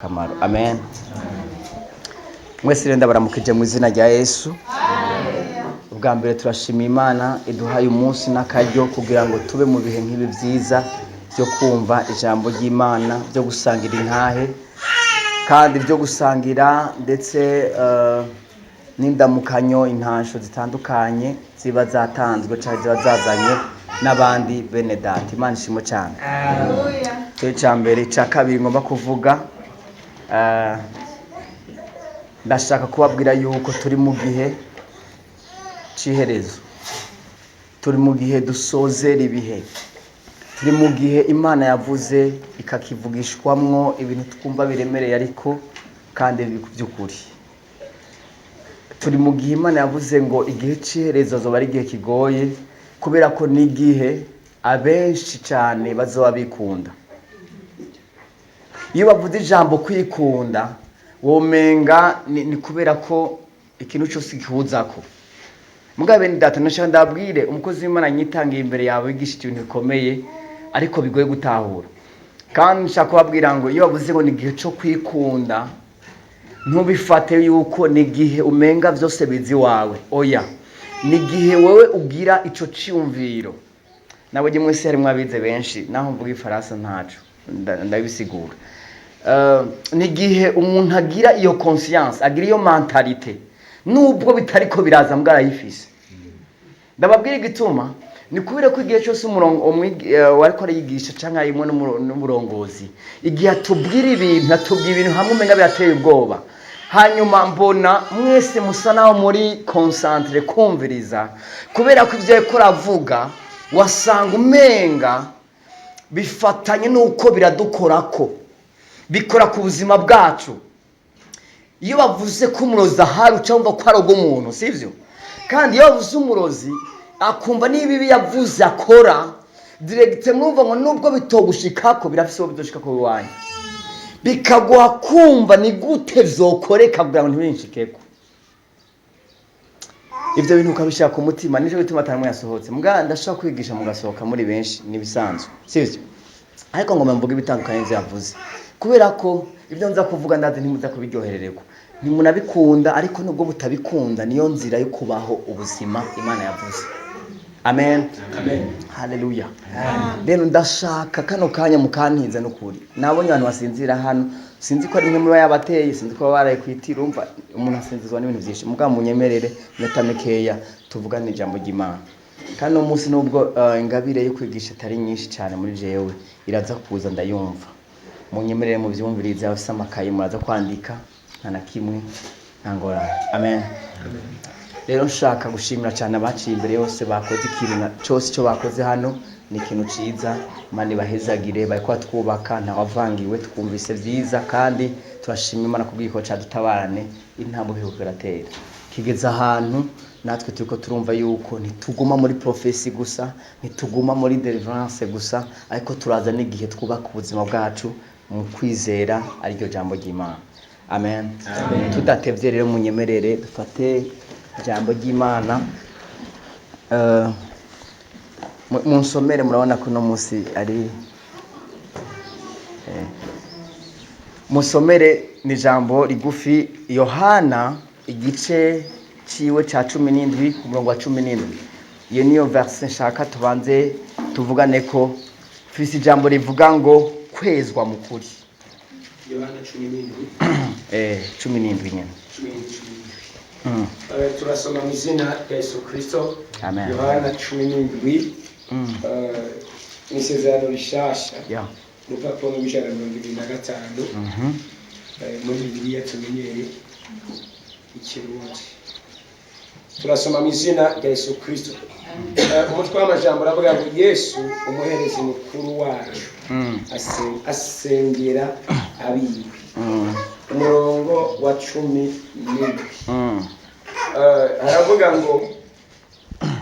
Kamaro. Amen. Mwese rero ndabaramukije mu izina rya Yesu. Ubwa mbere turashima Imana iduhaye umunsi n'akaryo kugira ngo tube mu bihe nk'ibi byiza byo kumva ijambo ry'Imana, byo gusangira intahe kandi byo gusangira ndetse n'indamukanyo, intansho zitandukanye ziba zatanzwe cyangwa ziba zazanye n'abandi bene data. Imana ishimwe cyane. Cya mbere cya kabiri ngomba kuvuga, ndashaka kubabwira yuko turi mu gihe cy'iherezo, turi mu gihe dusozera ibihe, turi mu gihe Imana yavuze ikakivugishwamwo ibintu twumva biremereye ariko kandi by'ukuri. Turi mu gihe Imana yavuze ngo igihe cy'iherezo azoba ari igihe kigoye, kubera ko n'igihe abenshi cyane bazoba bikunda. Iyo bavuze ijambo kwikunda, womenga ni kubera ko ikintu cyose gihuzako. Mugabe ni data nashaka ndabwire umukozi w'Imana nyitangiye imbere yawe yigisha ikintu gikomeye ariko bigoye gutahura. Kandi nshaka kubabwira ngo iyo bavuze ngo ni igihe cyo kwikunda, ntubifate yuko ni igihe umenga byose bizi wawe. Oya, ni igihe wewe ugira ico cyumviro. Nabo je mwese hari mwabize benshi, naho mvuga ifaransa ntaco ndabisigura. Ni igihe umuntu agira iyo conscience, agira iyo mentalite, nubwo bitariko biraza mbwara yifise. Ndababwira igituma, ni kubera ko igihe cyose wariko arayigisha canke ayimwe n'umurongozi, igihe atubwira ibintu hamwe umenga birateye ubwoba, hanyuma mbona mwese musa naho muri concentre kumviriza, kubera ko ivyo yariko aravuga wasanga umenga bifatanye nuko biradukorako, bikora ku buzima bwacu. Iyo bavuze ko umurozi ahari ucumva ko ari umuntu, sivyo? Kandi iyo bavuze umurozi akumva n'ibibi yavuze akora, direct mwumva ngo nubwo bitogushikako birafise uwo bizoshikako iwanyu, bikaguha kumva ni gute vyokoreka kugira ngo ntibinshikeko. Ivyo bintu ukabishaka ku mutima, nico bituma atanumwe yasohotse. Muga ndashaka kwigisha mugasohoka muri benshi nibisanzwe, sivyo? Ariko ngoma mvuga ibitandukanye yavuze, kubera ko ibyo nza kuvuga ndazi ntimuza kubiryoherererwa, ntimunabikunda, ariko nubwo butabikunda niyo nzira yo kubaho ubuzima Imana yavuze. Amen. Amen. Haleluya. Rero ndashaka kano kanya mukantiza n'ukuri. Nabonye abantu basinzira hano, sinzi ko ari mwe muri yabateye, sinzi ko baraye kwitira, umva umuntu asinzizwa n'ibintu byinshi. Muga munyemerere metamekeya tuvugane ijambo ry'Imana. Kano munsi nubwo ingabire yo kwigisha atari nyinshi cyane muri jewe, iraza kuza ndayumva. Munyemerere mu byumvirize abafite amakaye muraza kwandika, nta na kimwe ntangora. Amen. Rero nshaka gushimira cyane abaciye imbere yose bakoze ikintu cyose cyo bakoze hano, ni ikintu ciza. Imana ibahezagire, bariko twubaka nta wavangiwe, twumvise byiza kandi turashima Imana kubwiko cadutabarane intambwe y'ukuratera kigeza ahantu natwe turiko turumva yuko ntituguma muri prophecy gusa, ntituguma muri deliverance gusa, ariko turaza n'igihe twubaka ubuzima bwacu mu kwizera ariryo jambo ry'Imana. Amen. Amen. Tudatevye rero munyemerere dufate ijambo ry'Imana. Munsomere, murabona ko no musi ari musomere ni jambo rigufi, Yohana igice ciwe ca 17 umurongo wa 17. Iyo niyo verse nshaka tubanze tuvugane ko fisi ijambo rivuga ngo kwezwa mu kuri. Yohana 17. 17 nyene. Turasoma mu izina rya Yesu Kristo. Amen. Yohana 17. Isezerano rishasha. Yeah. Urupapuro rw'ijana na 25. Muri Bibiliya tumenyeye ikirundi. Turasoma mu izina rya Yesu Kristo. Umutwe w'amajambo aravuga ngo Yesu umuherezi mukuru wacu asengera abiwe. Umurongo wa 17. Aravuga ngo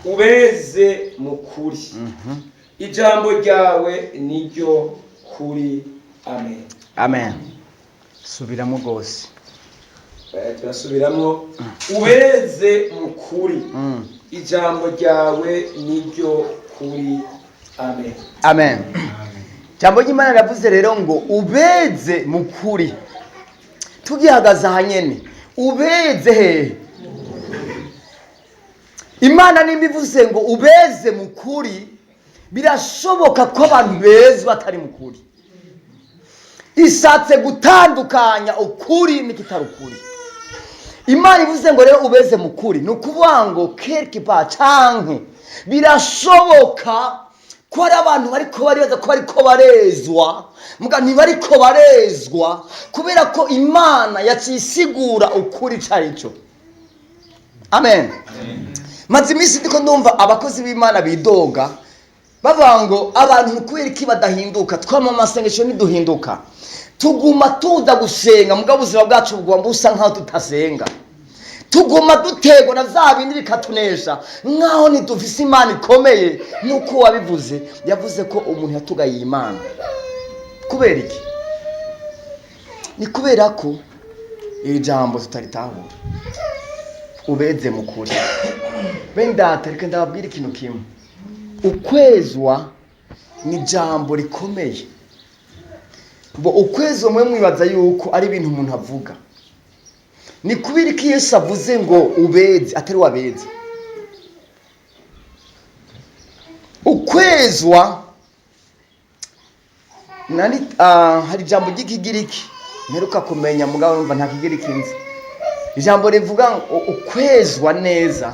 ubeze mukuri, ijambo ryawe niryo kuri. Amen. Amen. Subiramo gose. Turasubiramo, ubeze mukuri, ijambo ryawe niryo kuri. Amen. Amen. Jambo ry'Imana ravuze rero ngo ubeze mukuri. tugihagaze ahanyene ubeze hehe? Imana nimbivuze ngo ubeze mu kuri, birashoboka ko abantu bezwa atari mu kuri. Isatse gutandukanya ukuri n'ikitari ukuri. Imana ivuze ngo rero ubeze mu kuri, ni ukuvuga ngo quelque part canke birashoboka ko ari abantu bariko bareza ko bariko barezwa, muga ntibariko barezwa kubera ko Imana yacisigura ukuri carico. Amen. Maze iminsi ndiko ndumva abakozi b'Imana bidoga bavuga ngo abantu kubera iki badahinduka, twama amasengesho ntiduhinduka, tuguma tuza gusenga muga ubuzima bwacu bugomba busa nkaho tutasenga, tuguma dutegwa na za bindi bikatunesha nkaho ntidufise Imana ikomeye. Nuko wabivuze, yavuze ko umuntu yatugaye Imana. Kubera iki? Ni kubera ko iri jambo tutaritahura. Ubeze mu kuri. Bendata reka ndababwira ikintu kimwe. Ukwezwa ni jambo rikomeye. Bo ukwezwa mwe mwibaza yuko ari ibintu umuntu avuga. Ni kubera ko Yesu avuze ngo ubeze atari wabeze. Ukwezwa nani hari jambo ry'ikigiriki mperuka kumenya mugabo numva nta kigiriki nzi. Ijambo rivuga ngo ukwezwa neza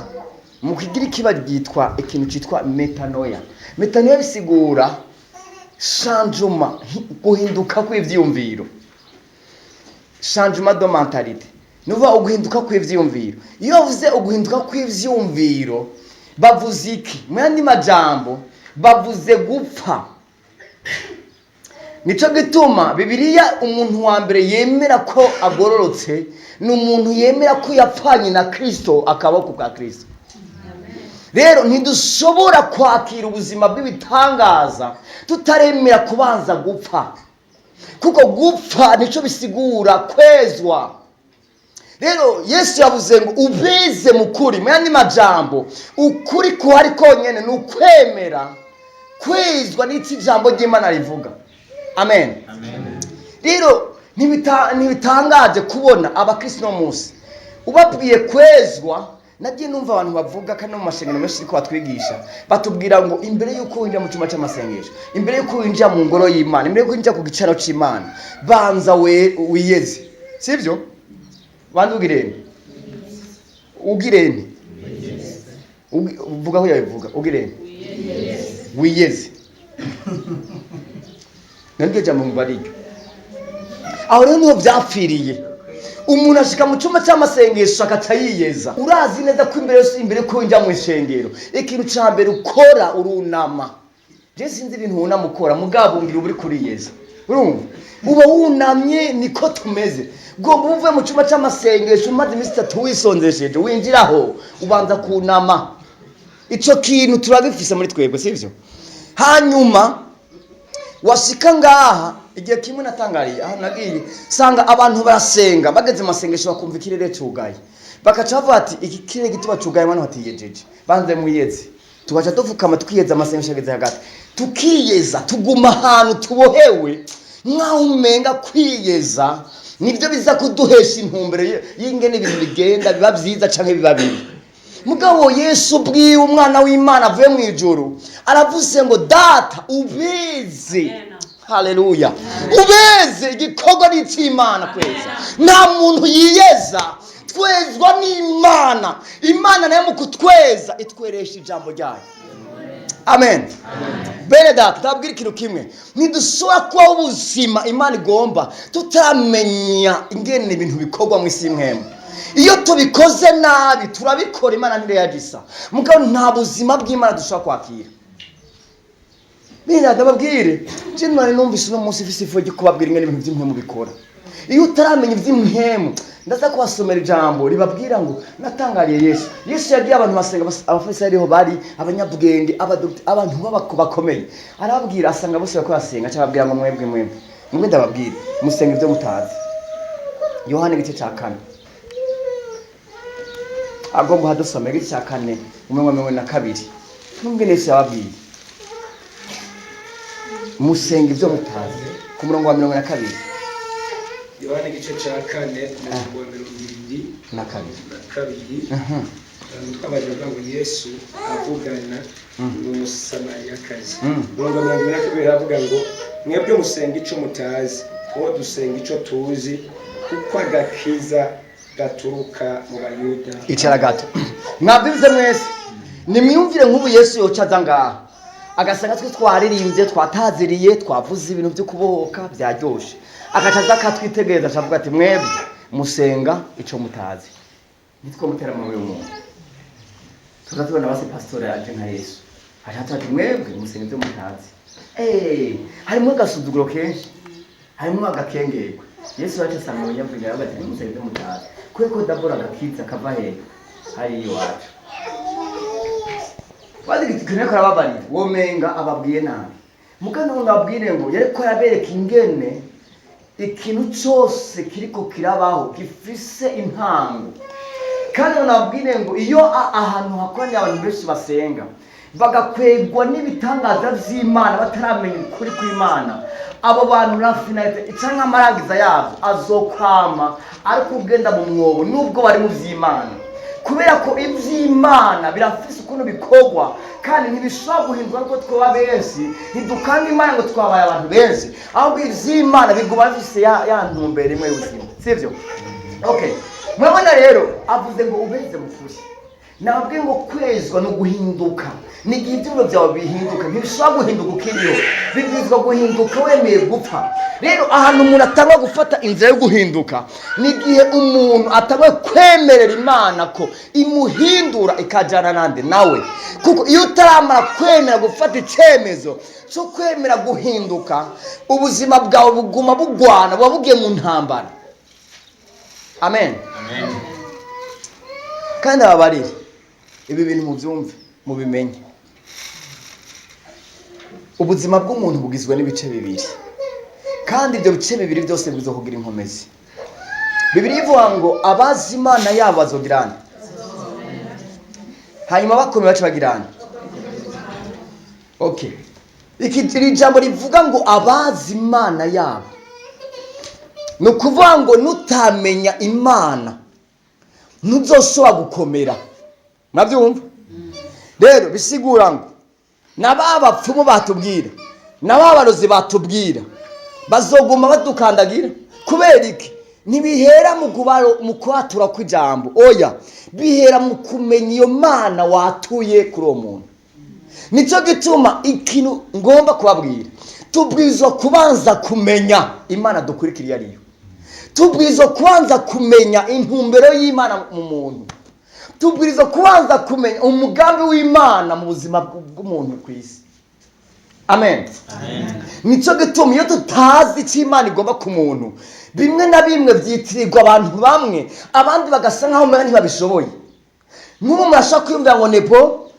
mu kigiriki baryitwa ikintu cyitwa metanoia. Metanoia bisigura changement, guhinduka kw'ivyumviro, changement de mentalité. Nuva uguhinduka kw'ivyumviro. Iyo bavuze uguhinduka kw'ivyumviro bavuze iki? Mu yandi majambo bavuze gupfa. Nico gituma Bibiliya umuntu wa mbere yemera ko agororotse ni umuntu yemera ko yapfanye na Kristo akaboko bwa Kristo. Rero ntidushobora kwakira ubuzima bw'ibitangaza tutaremera kubanza gupfa, kuko gupfa nico bisigura kwezwa. Rero Yesu yavuze ngo ubeze mu kuri. Mu yandi majambo ukuri kuhari konyene ni ukwemera kwezwa n'iki jambo ry'Imana rivuga. Amen. Rero ntibitangaje kubona abakristo no munsi ubabwiye kwezwa. Nagiye numva abantu bavuga kandi mu mashengero menshi ko batwigisha batubwira ngo imbere yuko winjira mu cyuma cy'amasengesho, imbere yuko winjira mu ngoro y'Imana, imbere yuko winjira ku gicaro cy'Imana, banza wiyeze. Sivyo? Banza ugirene uvuga aho yabivuga, ugirene wiyeze. Nandike jambo mbariko aho rero niho byapfiriye. Umuntu ashika mu cyuma cy'amasengesho akatayiyeza. Urazi neza ko imbere ko winjira mu ishengero ikintu ca mbere ukora urunama. Je sinzi ibintu unamukora mugabo ngira uri kuriyeza. Urumva? Uba wunamye niko tumeze. Gomba uvuye mu cyuma cy'amasengesho umaze iminsi 3 wisonzesheje winjiraho ubanza kunama. Ico kintu turabifise muri twebwe sivyo? Hanyuma washika ngaha igihe kimwe natangariye aho nagiye sanga abantu barasenga bageze mu masengesho bakumva ikirere cugaye, bakaca bavuga ati iki kirere gituba cugaye mwana batiyejeje banze muyeze. Tugaca dufukama tukiyeza amasengesho ageze hagati tukiyeza, tuguma ahantu tubohewe nkaho umenga kwiyeza nibyo biza kuduhesha intumbere y'ingene ibintu bigenda biba byiza canke biba bibi. Mugabo Yesu bwiwe umwana w'Imana avuye mu ijuru aravuze ngo data ubeze. Haleluya. Ubeze igikorwa n'Imana kweza. Nta muntu yiyeza, twezwa n'Imana. Imana nayo mu kutweza itweresha ijambo ryayo. Amen. Bene data tabwira ikintu kimwe, ntidushobora kuba ubuzima Imana igomba tutaramenya ingene ibintu bikorwa mu isi y'imwemu. Iyo tubikoze nabi turabikora Imana ntireyagisa, mugabo nta buzima bw'Imana dushobora kwakira. Bina ndababwire je nari numvise no munsi ifisifo gikubabwira ingene ibintu by'imwemu bikora. Iyo utaramenya iby'imwemu ndaza kubasomera ijambo ribabwira ngo natangariye Yesu yagiye abantu basenga abafarisayo ariho bari abanyabwenge abantu bakomeye, arababwira asanga bose bako basenga cyababwira ngo mwebwe ndababwire musenga ibyo mutazi. Yohana igice cya 4 agomba hadusomera igice cya 4 umwe na kabiri. Numwe Yesu yababwiye musenga ibyo mutazi ku murongo wa 22. Yohana igice cya 4 umurongo wa 22 twabaje ngo Yesu avugana n'umusamariyakazi. Umurongo wa 22 havuga ngo mwebwe musenga ico mutazi, uwo dusenga ico tuzi, kuko agakiza gaturuka mu Bayuda. Icara gato mwabivuze mwese nimwiyumvire nk'ubu Yesu yocaza ngaha agasanga twe twaririmbye twataziriye twavuze ibintu byo kubohoka byaryoshe akacaza akatwitegereza acavuga ati mwebwe musenga ico mutazi nitwo mutera mu umuntu tuzatubona base pastor yaje nka Yesu acha ati mwebwe musenga ibyo mutazi harimo agasuzuguro kenshi harimo agakengego Yesu yaje asanga abanyavuga ati musenga ibyo mutazi kweko dabora agakiza kava he hari iwacu Wadigitikene karababari womenga ababwiye nabi mugano ngabwire ngo yariko yabereka ingene ikintu cyose kiriko kirabaho gifise intango kandi nabwire ngo iyo ahantu hakoranye abantu benshi basenga bagakwegwa n'ibitangaza vy'Imana bataramenya ukuri kw'Imana abo bantu rafinite icanga amaragiza yabo azokwama ariko ugenda mu mwobo nubwo bari mu vy'Imana kubera ko ivy'Imana birafise ukuntu bikogwa kandi ntibishobora guhindura ko twoba benshi ntidukanga Imana ngo twabaye abantu benshi ahubwo ivy'Imana biguma bifise ya ntumbero imwe y'ubuzima sivyo okay mwabona rero avuze ngo ubeze mufuri nababwiye ngo kwezwa no guhinduka nigihe ibyo byawe bihinduka ntibishobora guhinduka ukiriho bibwizwa guhinduka wemeye gupfa rero ahantu umuntu atangwa gufata inzira yo guhinduka nigihe umuntu atangwa kwemerera Imana ko imuhindura ikajana nande nawe kuko iyo utaramara kwemera gufata icyemezo cyo kwemera guhinduka ubuzima bwawe buguma bugwana buba bugiye mu ntambara amen kandi ababarire ibi bintu mubyumve mubimenye ubuzima bw'umuntu bugizwe n'ibice bibiri kandi ibyo bice bibiri byose bizokugira inkomezi Bibiri ivuga ngo abazi Imana yabo bazogirana hanyuma bakomeye bace bagirana okay ikitiri jambo rivuga ngo abazi Imana yabo no kuvuga ngo nutamenya Imana ntuzoshobora gukomera nabyumva rero bisigura ngo nababapfumu batubwira nababarozi batubwira bazoguma badukandagira kubera iki ntibihera mu kwatura kw'ijambo oya bihera mu kumenya iyo Mana watuye kuri uwo muntu nicyo gituma ikintu ngomba kubabwira tubwirizwa kubanza kumenya Imana dukurikira ariyo tubwirizwa kubanza kumenya intumbero y'Imana mu muntu tubwirizwa kubanza kumenya umugambi w'Imana mu buzima bw'umuntu ku isi amen nicyo gituma iyo tutazi icyo Imana igomba ku muntu bimwe na bimwe byitirirwa abantu bamwe abandi bagasa nkaho mbere ntibabishoboye nk'ubu murashaka kwiyumvira ngo nepo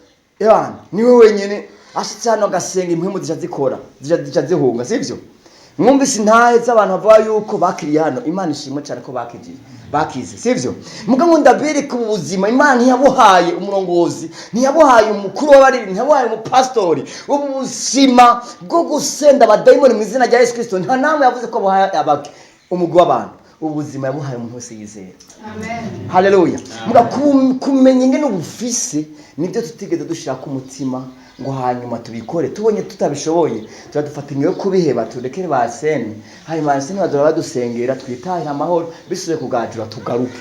niwe wenyine ashitse hano agasenga impwemu zica zikora zica zihunga sivyo mwumvise intahe z'abantu bavuga yuko bakiriye hano Imana ishimwe cyane ko bakize sivyo muga ngo ndabirika ubuzima Imana ntiyabuhaye umurongozi ntiyabuhaye umukuru w'abariri ntiyabuhaye umupastori ubuzima bwo gusenda abadayimoni mu izina rya Yesu Kristo nta namwe yavuze ko buhaye abake umugwi w'abantu ubuzima yabuhaye umuntu wese yizera amen haleluya muga kumenya ingene ubufise nibyo tutigeze dushira ku mutima ngo hanyuma tubikore tubonye tutabishoboye turadufatanya yo kubiheba turekere basene hanyuma basene badora badusengera twitahira amahoro bisubiye kugajura tugaruke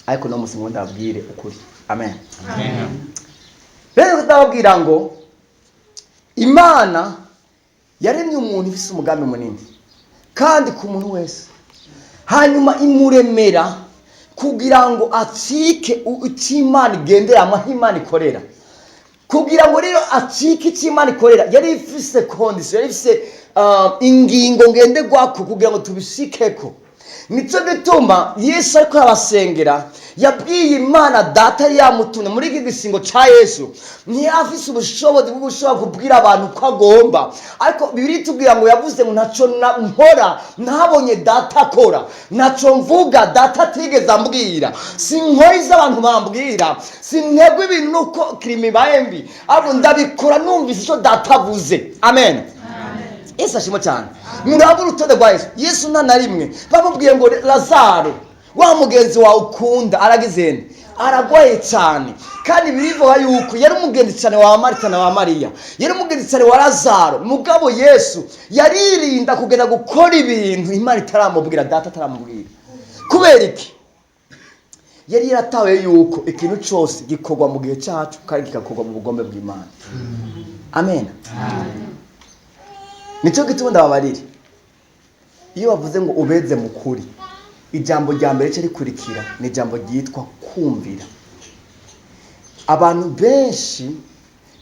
ariko no musi ngonda abwire ukuri amen rero ndababwira ngo Imana yaremye umuntu ifise umugambi munini kandi ku muntu wese hanyuma imuremera kugira ngo acike Imana igendera aho Imana ikorera kugira ngo rero acike Imana ikorera yari ifise condition yari ifise ingingo ngenderwako kugira ngo tubishikeko nico gituma Yesu ariko abasengera yabwiye Imana data yamutumye muri iki gisingo ca Yesu ntiyafise ubushobozi bwo gushobora kubwira abantu ko agomba ariko Bibiliya itubwira ngo yavuze ngo ntaco nkora ntabonye data akora ntaco mvuga data atigeze ambwira sinkoiza abantu bambwira sintegwa ibintu nuko kirimi baembi abo ndabikora numvise ico data avuze amen Yesu ashimwe cyane. Murabura urutonde rwa Yesu nta na rimwe bamubwiye ngo Lazaro wa mugenzi wawe ukunda aragizene aragwaye cyane, kandi birivuga yuko yari umugenzi cyane wa Marita na wa Mariya, yari umugenzi cyane wa Lazaro. Mugabo Yesu yaririnda kugenda gukora ibintu Imana itaramubwira, data ataramubwira. Kubera iki? Yari yaratawe yuko ikintu cyose gikorwa mu gihe cyacu kandi kikakorwa mu bugombe bw'Imana. Amen. Nicyo gituma ndababarira, iyo bavuze ngo ubeze mu kuri, ijambo rya mbere cyo rikurikira ni ijambo ryitwa kumvira. Abantu benshi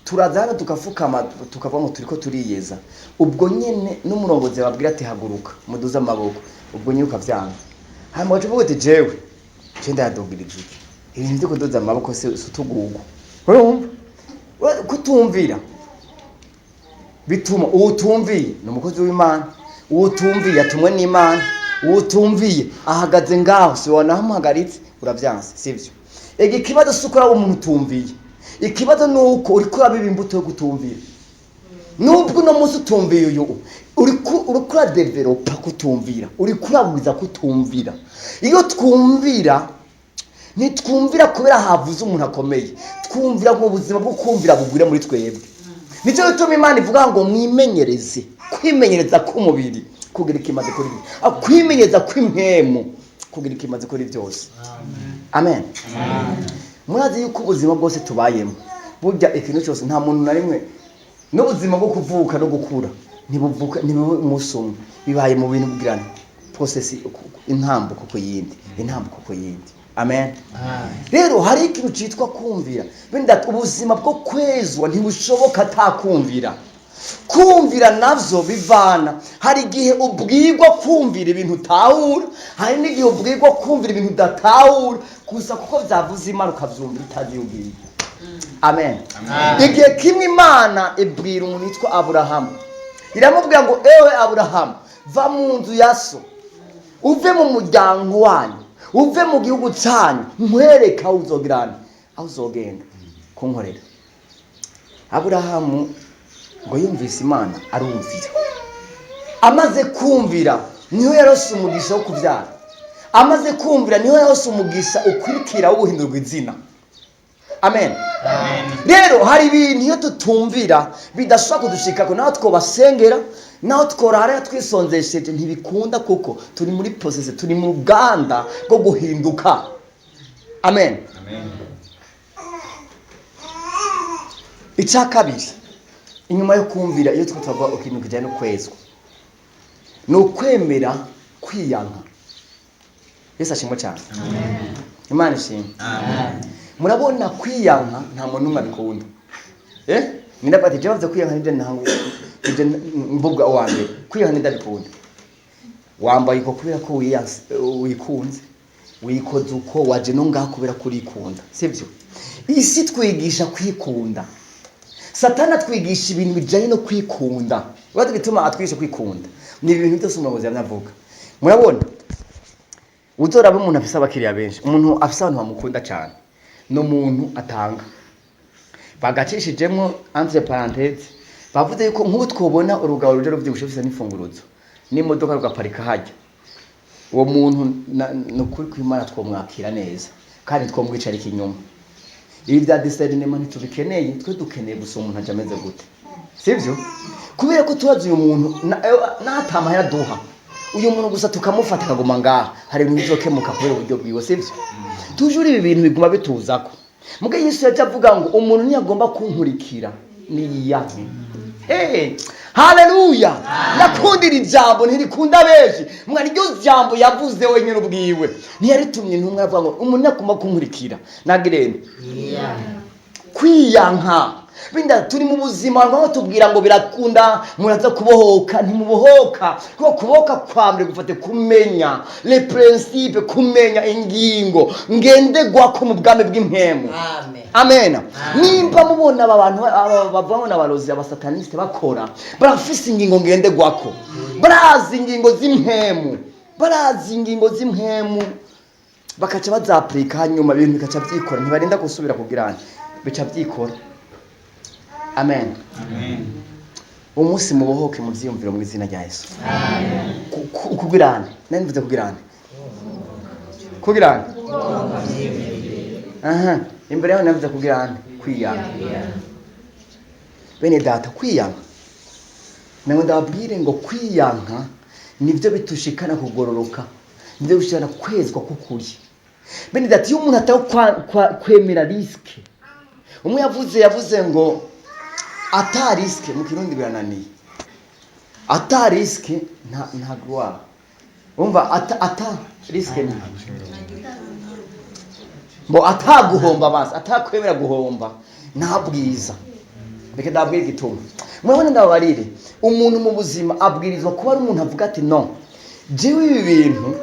turazana tukafukama tukavuga ngo turiko turiyeza, ubwo nyene n'umurongozi babwira ati haguruka muduze amaboko, ubwo nyine ukavyanga. Hanyuma uvuga ati jewe cyenda yadogira iki, ibintu byo kuduza amaboko se utugugo, urumva kutumvira bituma utumviye n'umukozi w'Imana, utumviye yatumwe n'Imana, utumviye ahagaze ngaho si wona hamuhagaritse uravyanse, sivyo? Ikibazo sukura umuntu utumviye, ikibazo nuko uri kurabiba imbuto yo kutumvira. Nubwo no musi utumviye uyu uri kura developa kutumvira, uri kurabuza kutumvira. Iyo twumvira nitwumvira kubera havuze umuntu akomeye, twumvira mu buzima bwo kumvira bugwira muri twebwe. Nicyo bituma Imana ivuga ngo mwimenyereze, kwimenyereza k'umubiri kugira ikimaze kuri byo, akwimenyereza kw'impemu kugira ikimaze kuri byose. Amen. Murazi yuko ubuzima bwose tubayemo burya ikintu cyose, nta muntu na rimwe n'ubuzima bwo kuvuka no gukura ntibuvuka umusumwe, bibaye mu bintu bwirana process, intambuko ku yindi, intambuko ku yindi. Amen. Rero hari ikintu cyitwa kumvira. Benda ubuzima bwo kwezwa ntibushoboka atakumvira. Kumvira navyo bivana, hari igihe ubwirwa kumvira ibintu utahura, hari n'igihe ubwirwa kumvira ibintu udatahura, gusa kuko byavuze Imana ukavyumva utabyumviye. Amen. Igihe kimwe Imana ibwira umuntu yitwa Aburahamu, iramubwira ngo ewe Aburahamu, va mu nzu ya so, uve mu muryango wanyu, uve mu gihugu cyanyu, nkwereka aho uzogirana, aho uzogenda kunkorera. Aburahamu ngo yumvise Imana arumvira, amaze kumvira niho yarose umugisha wo kubyara, amaze kumvira niho yarose umugisha ukurikira wo guhindurwa izina. Amen. Rero hari ibintu iyo tutumvira bidashobora kudushikako, naho twobasengera, naho tworara twisonzesheje ntibikunda, kuko turi muri process, turi mu ruganda rwo guhinduka. Amen. Icya kabiri inyuma yo kumvira, iyo twavuga ikintu kijyanye no kwezwa, ni ukwemera kwiyanka. Yesu ashimwe cyane. Imana ishimwe. Murabona kwiyanka nta muntu umwe abikunda. Ninabati javuze kwiyanka nje ntango nje mvuga wa mbere, kwiyanka ndabikunda. Wambaye ko kubera ko wikunze, wikoze uko waje no ngaho kubera ko urikunda, sivyo? Isi twigisha kwikunda, Satana twigisha ibintu bijanye no kwikunda. Wadi bituma atwisha kwikunda ni ibintu byose umuyobozi yanavuga. Murabona uzoraba umuntu afise abakiriya benshi, umuntu afise abantu bamukunda cyane, no muntu atanga bagacishijemo entre parenthèses, bavuze yuko nk'ubu twobona urugabo ruje ruvyibushe bifise n'ifunguruzo n'imodoka rugaparika hajya, uwo muntu no kuri kw'Imana twomwakira neza kandi twomwicarika inyuma. Ibi bya discernment ntitubikeneye, twe dukeneye gusa umuntu aje ameze gute, sivyo? Kubera ko tubaza uyu muntu natama yaduha uyu muntu gusa tukamufata kaguma ngaha, hari ibintu bizokemuka kubera uburyo bwiwe, sivyo? Tujuri ibi bintu biguma bituzako. Muga Yesu yaje avuga ngo umuntu ntiyagomba kunkurikira niyame. Haleluya. Nakundira ijambo ntirikunda benshi, mwana iryo jambo yavuze wenyine ubwiwe ntiyaritumye intumwa avuga ngo umuntu nakuma kunkurikira nagirene kwiyanka. Binda turi mu buzima ngo tubwira ngo birakunda muraza kubohoka, ntimubohoka. Kuko kubohoka kwamre gufate kumenya le principe, kumenya ingingo ngendegwa ko mu bwame bw'impemu. Amen. Nimba mubona abantu bavamo n'abarozi abasataniste bakora, barafise ingingo ngendegwako, barazi ingingo z'impemu, barazi ingingo z'impemu, bakaca bazaplika hanyuma ibintu bikaca byikora, ntibarinda gusubira kugirana, bica byikora. Amen. uwo munsi mubohoke mu vyiyumviro mu izina rya Yesu. Kugirana nanivuze kugirana imbere yaho navuze kugirana kwiyanga. Bene data kwiyanga nawe ndababwire ngo kwiyanka nivyo bitushikana kugororoka, nivyo bishana kwezwa kukuri. Bene data iyo umuntu atakwemera riske, umwe yavuze ngo ata riske, mu Kirundi birananiye, ata riske nta gloire. Umva ata riske ni bo ataguhomba basi, atakwemera guhomba nta bwiza. Reka ndabwire igituma. Mwebwe ndababarire, umuntu mu buzima abwirizwa kuba ari umuntu avuga ati no, jewe ibi bintu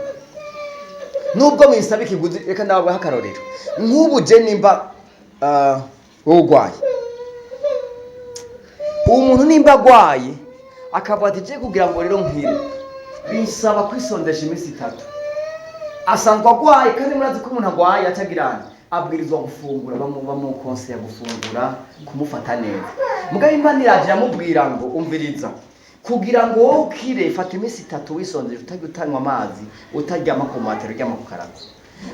nubwo mwisaba ikiguzi. Reka ndababwire akarorero. Nk'ubu je nimba urwaye, umuntu nimba agwaye akavuga ati je kugira ngo rero nkire bisaba kwisondesha iminsi 3, asanzwe agwaye kandi murazi ko umuntu agwaye atagirana abwirizwa gufungura, bamukonseye gufungura, kumufata neza. Mugabo Imana iraje yamubwira ngo umviriza, kugira ngo wowe ukire fata iminsi 3 wisondeje, utajya utanywa amazi, utaryama ku matera, uryama ku karago.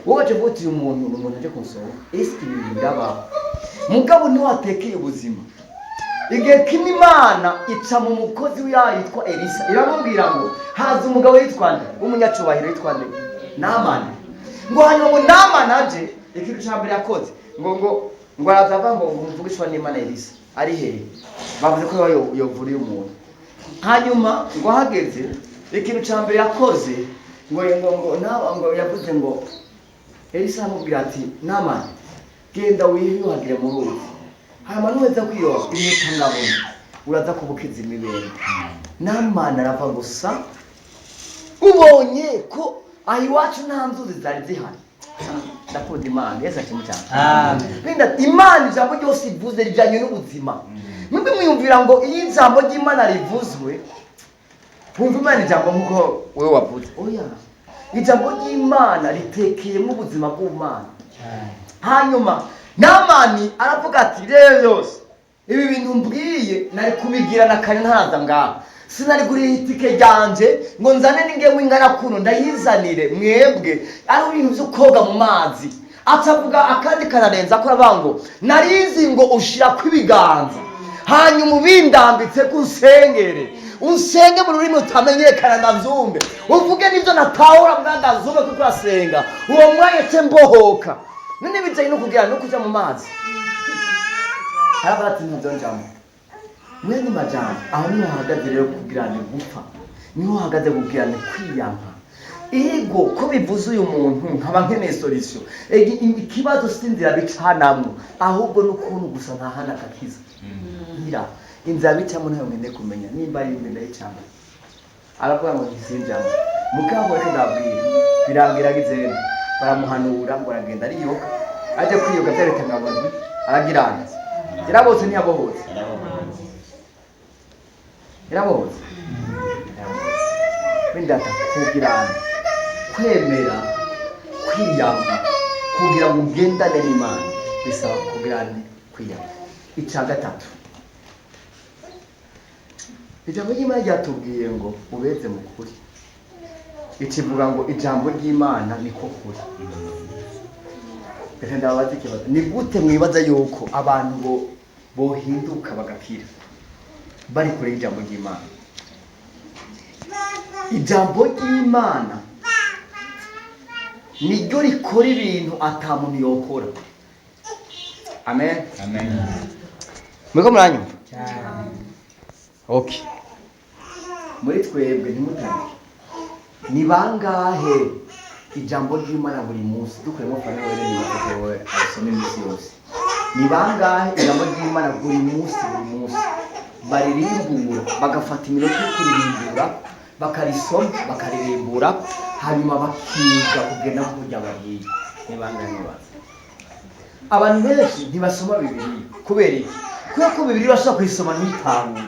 Wowe je vuti umuntu aje kunsora ese ibi biraba. Mugabo ni watekeye ubuzima. Igihe kimwe Imana ica mu mukozi wayo yitwa Elisa, iramubwira ngo haza umugabo yitwa nde, umunyacubahiro yitwa nde, Namani. Ngo hanyuma ngo Namani aje, ikintu cyambere yakoze ngo arazava ngo mvugishwa n'Imana Elisa ari hehe, bavuze ko yovuriye umuntu. Hanyuma ngo hageze ikintu cyambere yakoze ngo yavuze ngo Elisa amubwira ati Namani genda wiyuhagire mu ruzi, hanyuma nuweza kwiyoga iminota ngabona uraza kubukiza imibere. Namani arava gusa, ubonye ko aho iwacu nta nzuzi zari zihari. Ndakunda Imana, Yesu akimu cyane. Amen. Imana ijambo ryose ivuze rijyanye n'ubuzima. Mwebwe mwiyumvira ngo iyo ijambo ry'Imana rivuzwe, wumva Imana ijambo nk'uko wewe wavuze. Oya, ijambo ry'Imana ritekeyemo ubuzima bw'Imana. Hanyuma Namani aravuga ati rero yose ibi bintu mbwiye nari kubigira na kare ntaza ngaho, sinari guriye itike ryanje ngo nzane n'ingemu ingana kuno ndayizanire mwebwe ari ibintu byo koga mu mazi. Atavuga akandi kararenza ko abango narizi ngo ushira kwibiganza hanyuma ubindambitse kunsengere, unsenge mu rurimi utamenyekana ndavyumve, uvuge nivyo natahura bwandazume kuko asenga uwo mwanya tembohoka. None bijaye no kugira no kuja mu mazi. Aravuga ati ntuzonjamo. Mwene majambo aho niho hahagaze rero kugirana gupfa, niho hahagaze kugirana kwiyampa. Ego ko bivuze uyu muntu nkaba nkeneye solution. Ikibazo sinzira bicanamwo, ahubwo n'ukuntu gusa ntahana kakiza. Ngira inzira bicamo nayo ngende kumenya nimba ari ibintu ndayicamo. Aravuga ngo ntisinjamo. Mugabo rero ndabwira birangiragize baramuhanura ngo aragenda ariyoka, aje kwiyoga byarete ngabonye aragirana. Yarabotse ntiyabohotse. Yarabotse. Bindata kugirana, kwemera, kwiyamba, kugira ngo ugendane n'Imana bisaba kugirana kwiyamba. Icya gatatu, ijambo ry'Imana ryatubwiye ngo ubeze mu kuri. Ikivuga ngo ijambo ry'Imana niko kuri. Reka ndabaza ikibazo, ni gute mwibaza yuko abantu bohinduka bagakira bari kure y'ijambo ry'Imana? Ijambo ry'Imana niryo rikora ibintu ata muntu yokora. Amen. Amen. Mwiko muranyumva? Okay. Muri twebwe ntimutane. Ni bangahe ijambo ry'Imana buri munsi dukoremo fana wele ni batewe asome misi yose? Ni bangahe ijambo ry'Imana buri munsi baririmbura, bagafata iminota yo kuririmbura, bakarisoma, bakaririmbura, hanyuma bakiga kugenda kujya bagiye? Ni bangahe baza? Abantu benshi ntibasoma Bibiliya kubera iki? Kuko Bibiliya bashaka kuyisoma n'itangure.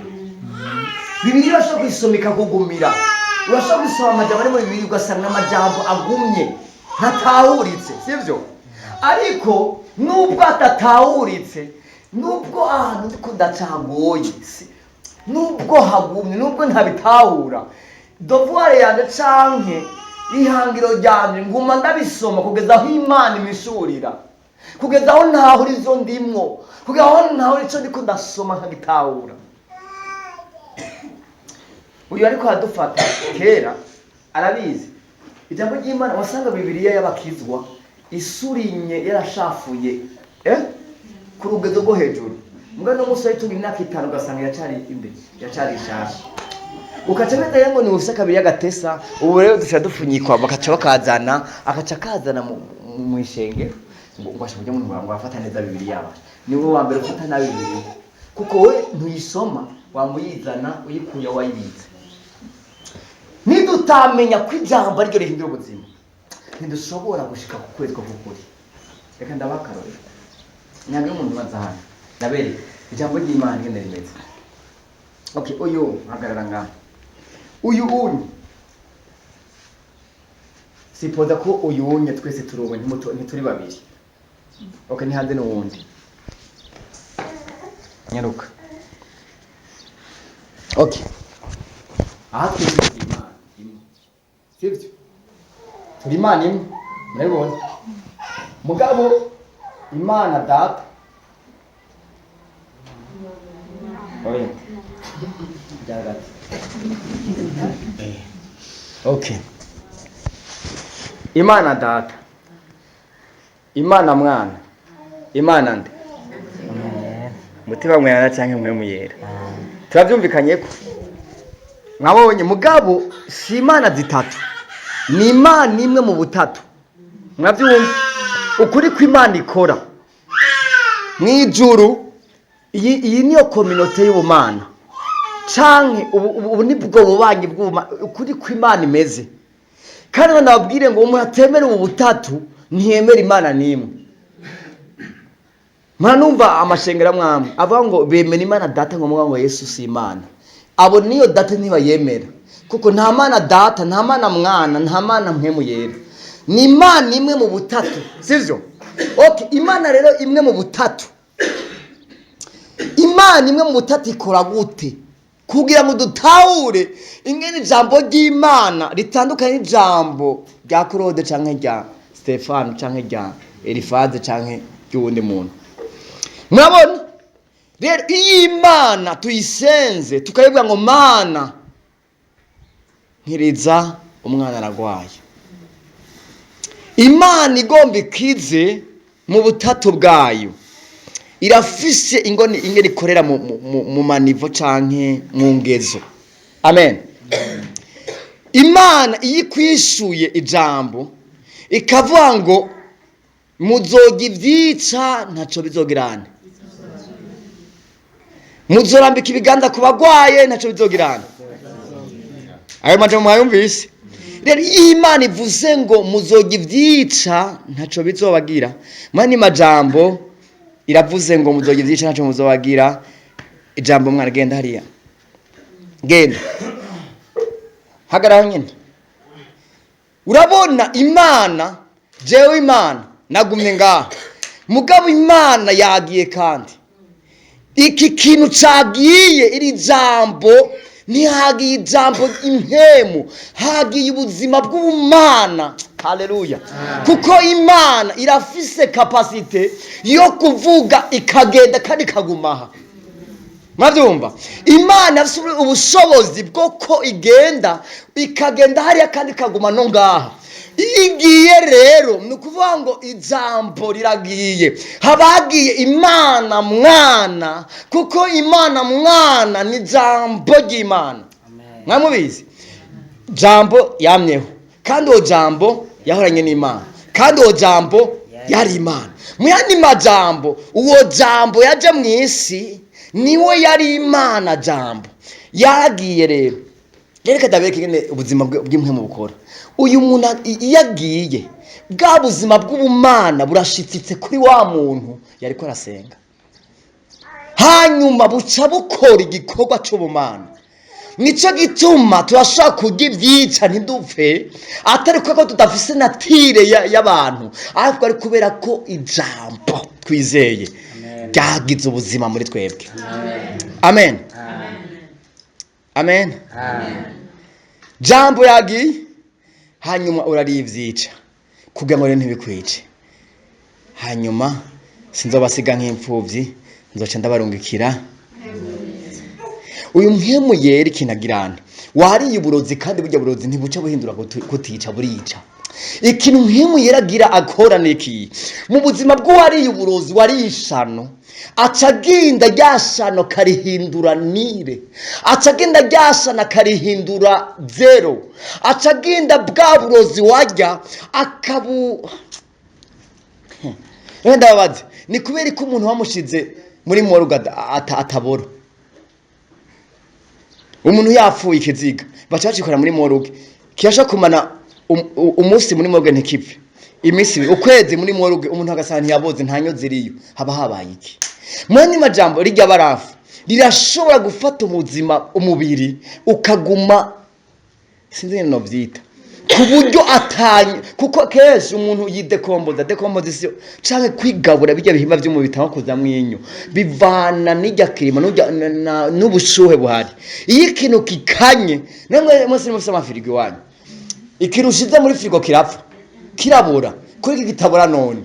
Bibiliya bashaka kuyisoma ikakugumira. Urashobora gusoma amajambo ari mu Bibiliya ugasanga amajambo agumye ntatahuritse, sivyo? Ariko nubwo atatahuritse, nubwo ahantu ndiko ndacagoye, nubwo hagumye nubwo ntabitahura devoir yanjye canke ihangiro ryanje nguma ndabisoma kugeza aho Imana imishurira, kugeza aho ntahura izo ndimwo, kugeza aho ntahura ico ndiko ndasoma nkagitahura. Uyu ariko hadufata kera arabizi ijambo ry'Imana, wasanga Bibiliya y'abakizwa isurinye yarashafuye ku rugezo rwo hejuru. Mbwa no muso yitunga imyaka 5 ugasanga yacari imbere, yacari ishasha. Ukaca bete ngo ni ufise kabiri y'agatesa, ubu rero duca dupfunyikwa bakaca bakazana, akaca kazana mu ishenge ngo ubasha kujya mu ngo afata neza Bibiliya yawe. Ni wowe wa mbere ufata na Bibiliya, kuko we ntuyisoma wamuyizana uyikuye wayibitse. Nidutamenya ko ijambo ari ryo rihindura ubuzima, ntidushobora gushika ku kwezi k'ukuri. Reka ndabakarore nyange umuntu bazahana ndabere ijambo ry'Imana ngene rimeze. Okay, uyu hagarara ngaho, uyu unye sipoza ko uyu unye twese turuwe ntituri babiri. Okay, ni hanze n'uwundi nyaruka. Okay, aha twese turi Imana imwe, sivyo? Turi Imana imwe, murabibona? Mugabo Imana Data oya jagati. Okay, Imana Data, Imana Mwana, Imana nde mutima mwana canke mwe muyera. Turavyumvikanye ko mwabonye, mugabo si Imana zitatu, ni Imana imwe mu butatu. Mwavyumva ukuri ko Imana ikora mwijuru. Iyi niyo communauté y'ubumana canke ubu nibwo bubanyi bw'uma, ukuri ko Imana imeze. Kandi nababwire ngo umuntu atemera ubu butatu ntiyemera Imana nimwe. Mwanumva amashengera mwamwe avuga ngo bemera Imana Data ngo muvuga ngo Yesu si Imana. Abo niyo Data ntibayemera, kuko nta Mana Data, nta Mana Mwana, nta Mana Mpwemu Yera. Ni Imana imwe mu butatu, sivyo? Okay, Imana rero imwe mu butatu, Imana imwe mu butatu ikora gute? Kugira ngo dutahure ingene ijambo ry'Imana ritandukanye n'ijambo rya Claude canke rya Stefano canke rya Elifaze canke ry'uwundi muntu. Murabona rero iyi Imana tuyisenze tukayivuga ngo Mana nkiriza umwana aragwaye, Imana igomba ikize mu butatu bwayo, irafise ingene ikorera mu manivo canke mu ngezo. Amen. Imana iyikwishuye ijambo ikavuga ngo muzoga ivyica ntaco bizogirana, muzorambika ibiganza ku bagwaye ntaco bizogirana. Ayo majambo mwayumvise? Rero Imana ivuze ngo muzoga ivyica ntaco bizobagira, mani majambo iravuze ngo muzoga ivyica ntaco muzobagira. Ijambo mwana genda hariya, genda hagarara nyine. Urabona Imana, jewe Imana nagumye ngaha, mugabo Imana yagiye. Kandi iki kintu cagiye, iri jambo ntihagiye ijambo impemu, hagiye ubuzima bw'ubumana. Haleluya. Kuko Imana irafise kapasite yo kuvuga ikagenda kandi ikagumaha. Mwavyumva? Imana afise ubushobozi bwo ko igenda ikagenda hariya kandi ikaguma no ngaha. Igiye rero nukuvuga ngo ijambo riragiye, habagiye Imana Mwana, kuko Imana Mwana ni jambo ry'Imana. Mwamubizi? Jambo yamyeho, kandi o jambo yahoranye n'Imana, kandi o jambo yari Imana. Muyandi majambo uwo jambo yaje mw'isi niwe yari Imana. Jambo yagiye rero. Reka ndabeke ingene ubuzima bw'impwemu bukora. Uyu muntu yagiye, bwa buzima bw'ubumana burashititse kuri wa muntu yariko arasenga, hanyuma buca bukora igikorwa c'ubumana. Nico gituma turashaka kurya ivyica ntidupfe, atari ko tudafise natire y'abantu, ariko ari kubera ko ijambo twizeye ryagize ubuzima muri twebwe. Amen. amen, jambo yagiye hanyuma urarivyica kugira ngo rero ntibikwice. Hanyuma sinzobasiga nk'imfuvyi, nzoca ndabarungikira uyu mpwemu yera ikinagirana. Wariye uburozi kandi burya burozi ntibuca buhindura kutica burica. Ikintu mpwemu yera agira akora niki mu buzima bw'uwariye uburozi wariye ishano, acagenda ryashano karihindura nire, acagenda ryashano karihindura zero, acagenda bwa burozi warya akabu. Wenda babaze ni kubera ko umuntu wamushize muri moruga atabora. Umuntu yapfuye ikiziga baca bacikora muri moruge kiyasha kumana umunsi muri moruge ntikipfe, imisi ukwezi muri moruge umuntu agasana yaboze ntanyo ziriyo, haba habaye iki? Mwani majambo rijya barafu rirashobora gufata ubuzima umubiri ukaguma sinzi no vyita ku buryo atanye, kuko kenshi umuntu dekomposition canke kwigabura bijya bihimba by'umubiri bitanga kuzamwe inyo bivana n'ijya kirima n'ubushuhe buhari. Iyo ikintu kikanye namwe mwese mufite amafirigo wanyu, ikirushize muri firigo kirapfa kirabura, kuri iki gitabura none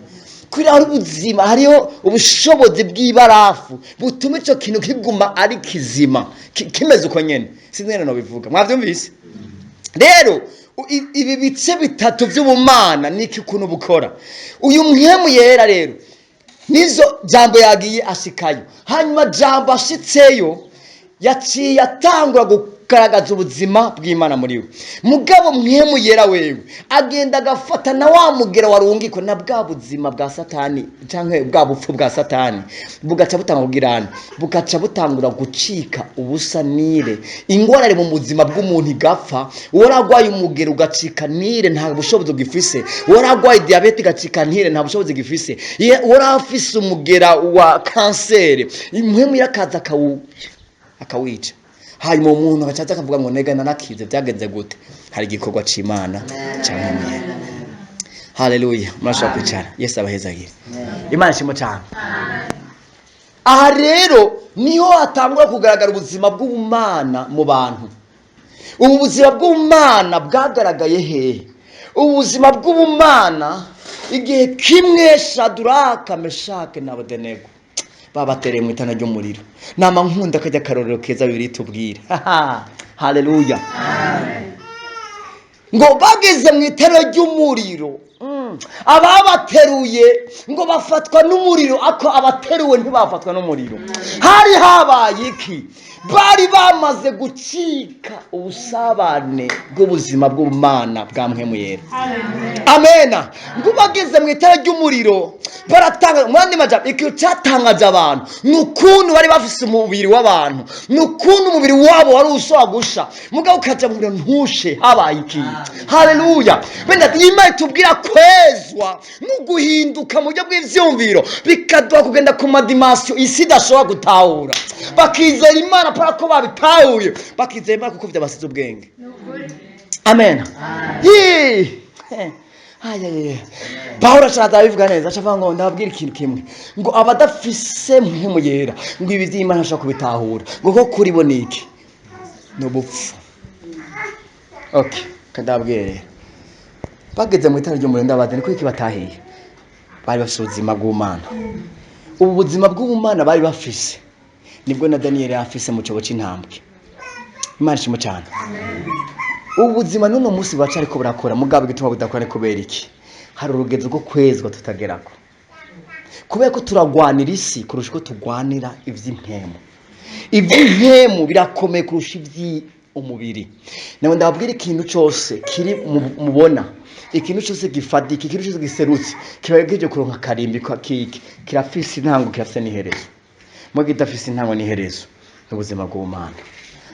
kuri aho ubuzima hariho ubushobozi bw'ibarafu butuma ico kintu kiguma ari kizima kimeze uko nyene. Sinzi no bivuga mwavyumvise rero. Ibi bice bitatu by'ubumana niki kuntu bukora. Uyu mpwemu yera rero nizo jambo yagiye ashikayo, hanyuma jambo ashitseyo yaciye atangura kugaragaza ubuzima bw'Imana muri we. Mugabo mpwemu yera wewe agenda agafata na wa mugera warungiko na bwa buzima bwa satani canke bwa bupfu bwa satani bugaca butanga kugirana, bugaca butangura gucika ubusanire. Ingorane mu buzima bw'umuntu igapfa, waragwaye umugera ugacika nire nta bushobozi gifise, waragwaye diabete gacika nire nta bushobozi gifise, warafise umugera wa kansere, impwemu yakaza akawica. Hanyuma umuntu agacaza akavuga ngo nega nanakize byagenze gute? Hari igikorwa c'Imana cyamwe. Haleluya, murashaka kwicara. Yesu abahezagire. Imana shimo cyane. Aha rero niho hatangwa kugaragara ubuzima bw'ubumana mu bantu. Ubu buzima bw'ubumana bwagaragaye hehe? Ubuzima bw'ubumana igihe kimwe Shadraka, Meshake na Abedenego babatereye mu itana ry'umuriro. Nama nkunda kajya karorero keza bibiri tubwire. Haleluya. Ngo bageze mu itara ry'umuriro, ababateruye ngo bafatwa n'umuriro, ako abateruwe ntibafatwa n'umuriro. Hari habaye iki? Bari bamaze gucika ubusabane bw'ubuzima bw'Imana bwa mpwemu yera. Amena. Ngo bageze mu itara ry'umuriro baratanga mwandi majambo ikiyo cyatangaje abantu nukuntu bari bafise umubiri w'abantu, nukuntu umubiri wabo wari ushobora gusha mugabo ukaja mu biro ntushe. Habaye iki? Haleluya. Benda Imana tubwira kwezwa no guhinduka mu buryo bw'ivyumviro bikaduha kugenda ku madimension isi idashobora gutahura, bakizera Imana para ko babitahuye, bakizera Imana kuko vyabasize ubwenge. Amen. Pawulo ashaka bivuga neza, acavuga ngo ndababwira ikintu kimwe ngo abadafise mpwemu yera ngo ibi vy'Imana ashaka kubitahura ngo ko kuri bo niki no bupfu. Okay, kadabwire bageze mu itara ry'umuriro ndabazane ko iki batahiye. Bari bafise ubuzima bw'Imana. Ubu buzima bw'Imana bari bafise nibwo na Daniel afise mu cyobo c'intambwe. Imana shimo cyane. Ubuzima n'uno munsi baca ariko burakora mugabo gituma budakora kubera iki? Hari urugezo rwo kwezwa tutagerako, kubera ko turagwanira isi kurusha ko tugwanira ivy'impemu. Ivy'impemu birakomeye kurusha ivy'umubiri. Nawe ndababwira ikintu cyose kiri mubona, ikintu cyose gifadika, ikintu cyose giserutse kibageje kuronka karimbi kwa kiki kirafise intango kirafise n'iherezo. Mu gidafise intango n'iherezo ubuzima bw'Imana.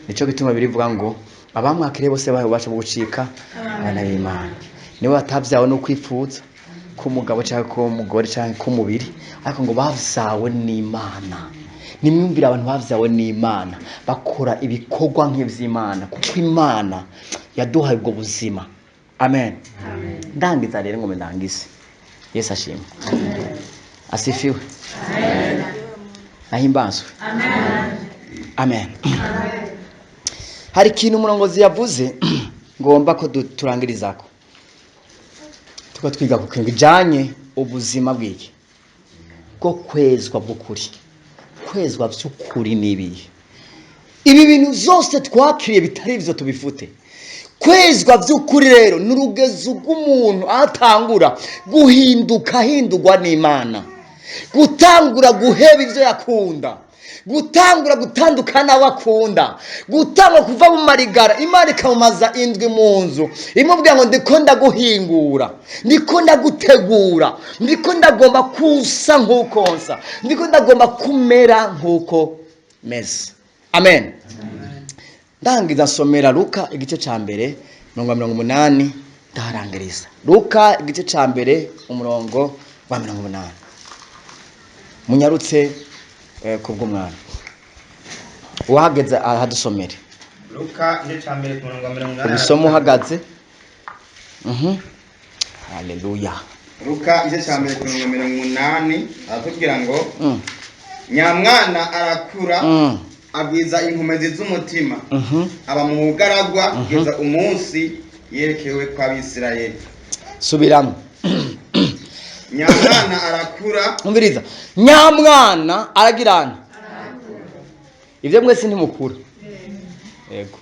Nico gituma birivuga ngo abamwakire bose baho baca mu gucika abana b'Imana. Niwe batavyawe no kwifuza ku mugabo cyangwa ku mugore cyangwa ku mubiri, ariko ngo bavyawe n'Imana. Nimwumvira abantu bavyawe n'Imana bakora ibikorwa nk'ivy'Imana kuko Imana yaduhaye ubwo buzima. Amen. Ndangiza rero ngo ndangise. Yesu ashimwe. Asifiwe. Amen. Ahimbazwe. Amen. Amen. hari ikintu umurongozi yavuze ngomba ko turangirizako tuko twiga ku kintu bijanye ubuzima bw'iki bwo kwezwa bw'ukuri. Kwezwa by'ukuri nibiye ibi bintu zose twakiriye bitari ivyo tubifute. Kwezwa by'ukuri rero n'urugezo rw'umuntu atangura guhinduka hindurwa n'Imana, gutangura guheba ivyo yakunda, gutangura gutandukana n'abakunda, gutangura kuva mu marigara. Imana ikamumaza indwi mu nzu imubwira ngo ndiko ndaguhingura, ndiko ndagutegura, ndiko ndagomba kusa nk'uko nsa, ndiko ndagomba kumera nk'uko meze. Amen. Ndangiza nsomera Luka igice ca mbere 80 ndarangiriza. Luka igice ca mbere umurongo wa 80. Munyarutse kubw'umwana uhageze ahadusomere Luka igice ca mbere ku murongo wa 80. ubisoma uhagaze. Haleluya. Luka igice ca mbere ku murongo wa 80 aratubwira ngo nyamwana arakura abwiza inkomezi z'umutima aba mu bugaragwa kugeza umunsi yerekewe kwa Bisirayeli. Subiramo. Nyamwana arakura. Umviriza. Nyamwana aragirana. Ivyo mwese ntimukura. Yego.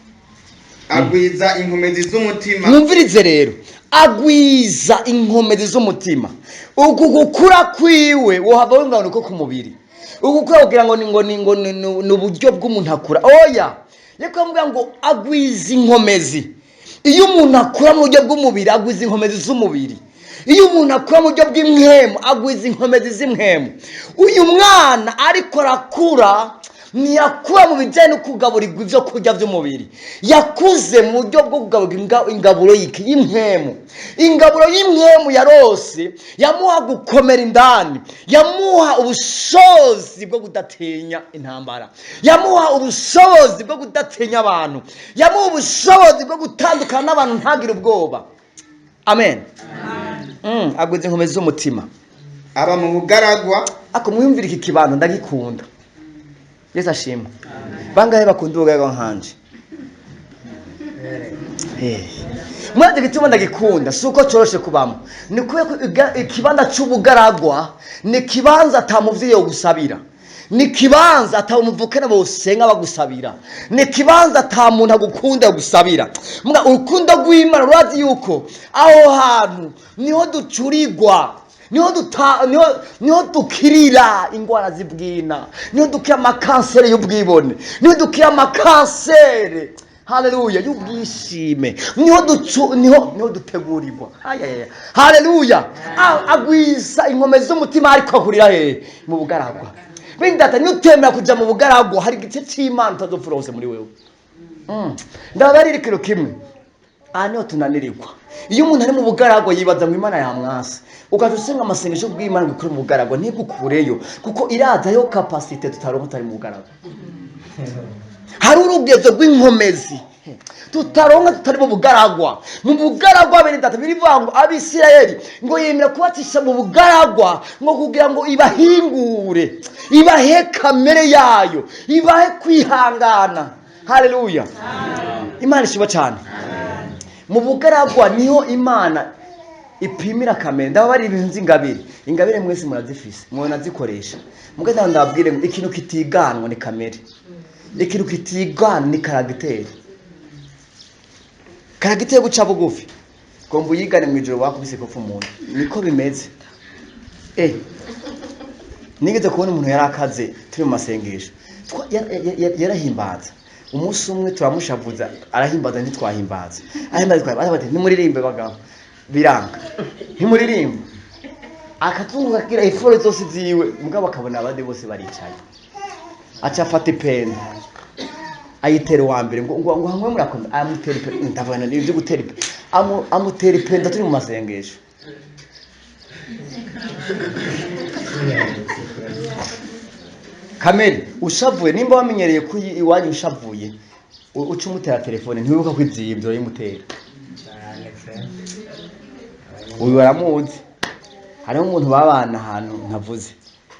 Agwiza inkomezi z'umutima. Mwumvirize rero. Agwiza inkomezi z'umutima. Uku gukura kwiwe wohava wengana uko ku mubiri. Ugukora kugira ngo ni uburyo bw'umuntu akura. Oya, yeko amubwira ngo agwiza inkomezi. Iyo umuntu akura mu buryo bw'umubiri agwiza inkomezi z'umubiri. Iyo umuntu akura mu buryo bw'impwemu agwiza inkomezi z'imwemu. Uyu mwana ariko arakura ntiyakura mu bijyanye no kugaburirwa ibyo kurya by'umubiri, yakuze mu buryo bwo kugaburirwa ingaburo y'imwemu. Ingaburo y'imwemu yarose yamuha gukomera indani, yamuha ubushobozi bwo kudatinya intambara, yamuha ubushobozi bwo kudatinya abantu, yamuha ubushobozi bwo gutandukana n'abantu ntagire ubwoba. Amen. Agwiza inkomezi z'umutima aba mu bugaragwa. Ako mwumvira iki kibando ndagikunda. Yesu ashimwe. Bangahe bakunda ubugaragwa nkanje? Mwaje gituma ndagikunda suko coroshe kubamo. Ni kubera ikibanda c'ubugaragwa ni kibanza atamuvye yo gusabira. Ni kibanza atamuvukana bosenga bagusabira. Ni kibanza atamuntu agukunda gusabira. Mbwa urukundo rw'Imana rwazi yuko aho hantu niho ducurirwa. Niho dukirira ingwara zibwina, niho dukira amakansere y'ubwibone, niho dukira amakansere, haleluya, y'ubwishime, niho dutegurirwa. Haleluya. Agwiza inkomezi z'umutima ariko akurira he mu bugaragwa. Bindata niutemera kuja mu bugaragwa hari igice cy'Imana utazopfura hose muri wewe. Ndabarira ikintu kimwe. Niho tunanirirwa. Iyo umuntu ari mu bugaragwa yibaza ngo Imana yamwasa. Ukaje usenga amasengesho bw'Imana gukora mu bugaragwa ntigukureyo kuko iraza yo capacity tutaronka tari mu bugaragwa. Hari urugezo rw'inkomezi tutaronka tutari mu bugaragwa. Mu bugaragwa bene data birivuga ngo Abisirayeli ngo yemera kubatisha mu bugaragwa ngo kugira ngo ibahingure, ibahe kamere yayo, ibahe kwihangana. Haleluya. Imana ishimwe cyane. Mu bugaragwa niho Imana ipimira kamere. Ndabari ibintu z'ingabire. Ingabire mwese murazifise, mubona zikoresha. Mugenda ndababwire ngo ikintu kitiganwa ni kamere. Ikintu kitigana ni karagiteri. Karagiteri guca bugufi. Gomba uyigane mu ijoro wakubise kopfa umuntu. Niko bimeze. Nigeze kubona umuntu yarakaze turi mu masengesho. Yarahimbaza. Umunsi umwe turamushavuza arahimbaza ntitwahimbaza. Ahimbaza bati nimuririmbe bagabo. Biranga. Ntimuririmbe. Akatunga kira iforo zose ziwe mugabo akabona abandi bose baricaye. Acha afata ipeni. Ayitera wa mbere ngo hamwe murakomeza amutera ipeni ndavana n'ibyo gutera ipeni. Amutera ipeni turi mu masengesho. Kamere ushavuye nimba wamenyereye ko iwanyu ushavuye uca umutera telefone ntiwibuka kwizibyo yimutera. Uyu baramuzi. Hariho umuntu babana ahantu ntavuze.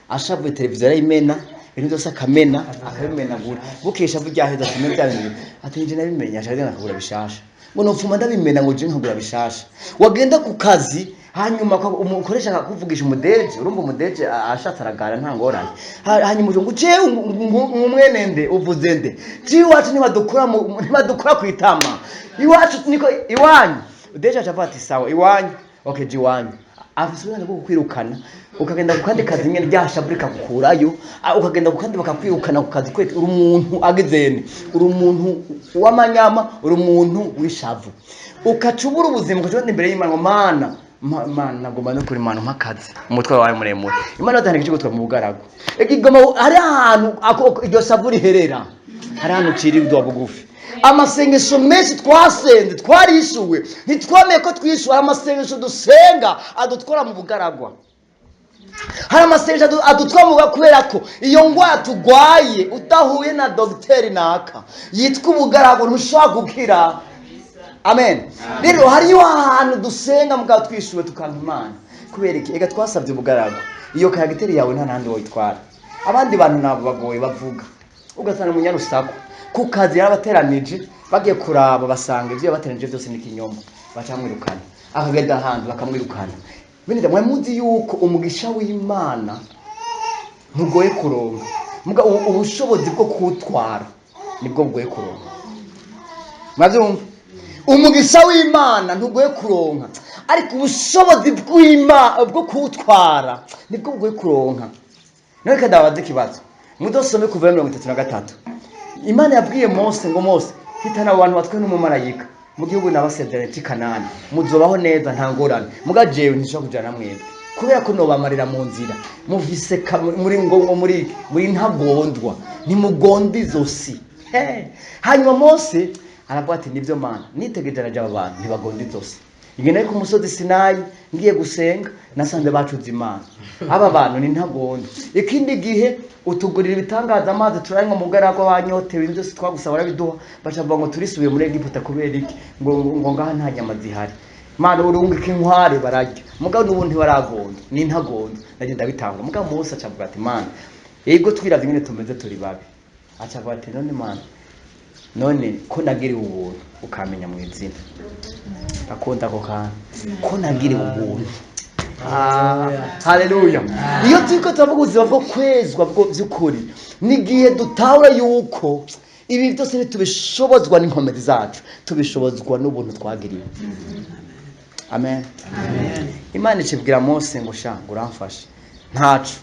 Ashavuye televiziyo arayimena ibintu byose akamena akabimenagura bukesha byaheza kimwe bya bintu ati nje nabimenya ashaka nakagura bishasha ngo nopfuma ndabimena ngo je nkagura bishasha wagenda ku kazi hanyuma umukoresha akakuvugisha umudeje urumva umudeje ashatse aragara nta ngorane hanyuma ngo je umwene nde uvuze nde ji wacu ntibadukura kwitama iwacu niko iwanyu udeje acafata isawa iwanyu okay ji wanyu afisubirana bwo kwirukana ukagenda kukandi kazi nyene ryashaburika kukurayo ukagenda kukandi bakakwirukana ku kazi kwete uri umuntu agezene uri umuntu w'amanyama uri umuntu wishavu ukacubura ubuzima ukacubona imbere y'Imana mana nagomba no kuri Imana mpakazi umutwe wawe muremure Imana yatanga ikigutwa mu bugarago ikigoma hari ahantu iryo shavu riherera hari ahantu cirirwa bugufi amasengesho menshi twasenze twarishuwe ntitwameye ko twishuwe amasengesho dusenga adutwara mu bugaragwa hari amasengesho adutwara mu kubera ko iyo ngwara tugwaye udahuye na dogiteri naka yitwa ubugaragwa ntushobora gukira amen rero hariyo ahantu dusenga mugabo twishuwe tukanka Imana kubera iki ega twasabye ubugaragwa iyo karagiteri yawe nta nandi woyitwara abandi bantu nabo bagoye bavuga ugasanga umunyarusaku ku kazi yarabateranije bagiye kuraba basanga ivyo bateranije byose ni kinyoma bacamwirukana akagenda hanze bakamwirukana bindi mwe muzi yuko umugisha w'Imana ntugoye kuronka muga ubushobozi bwo kutwara nibwo bwoye kuronka mavyumva umugisha w'Imana ntugoye kuronka ariko ubushobozi bwo kutwara nibwo bwoye kuronka nawe kadabaze kibazo mudosome kuva 33 Imana yabwiye Mose ngo Mose hitana abantu batwe n'umumarayika mu gihugu nabasezeranye cy'Kanani muzobaho neza nta ngorane muga jewe ntishobora kujana mwebwe kubera ko no bamarira mu nzira muvise muri ngo muri ntagondwa ntimugonda izosi hanyuma Mose aravuga ati nivyo Mana nitegereje araje abantu ntibagonda izosi igenda ku musozi Sinayi ngiye gusenga nasanze bacuze Imana aba bantu ni ntagondo ikindi gihe utugurira ibitangaza amazi turarengwa mu bugarago banyotewe ibyo twagusaba barabiduha bacavuga ngo turisubiye muri Egiputa kubera iki ngo ngaha nta nyama zihari Mana urungika inkware bararya mugabo n'ubundi baragonda ni ntagondo nagenda bitanga mugabo Mose acavuga ati Mana yego twiravye nyine tumeze turi babi acavuga ati none Mana none ko nagiriwe ubuntu ukamenya mu izina akunda ko ko nagiriwe ubuntu haleluya iyo turiko turavuga ubuzima bwo kwezwa bwo by'ukuri nigihe dutahura yuko ibi byose ntitubishobozwa n'inkomezi zacu tubishobozwa n'ubuntu twagiriwe amen Imana icibwira Mose ngo sha uramfashe ntacu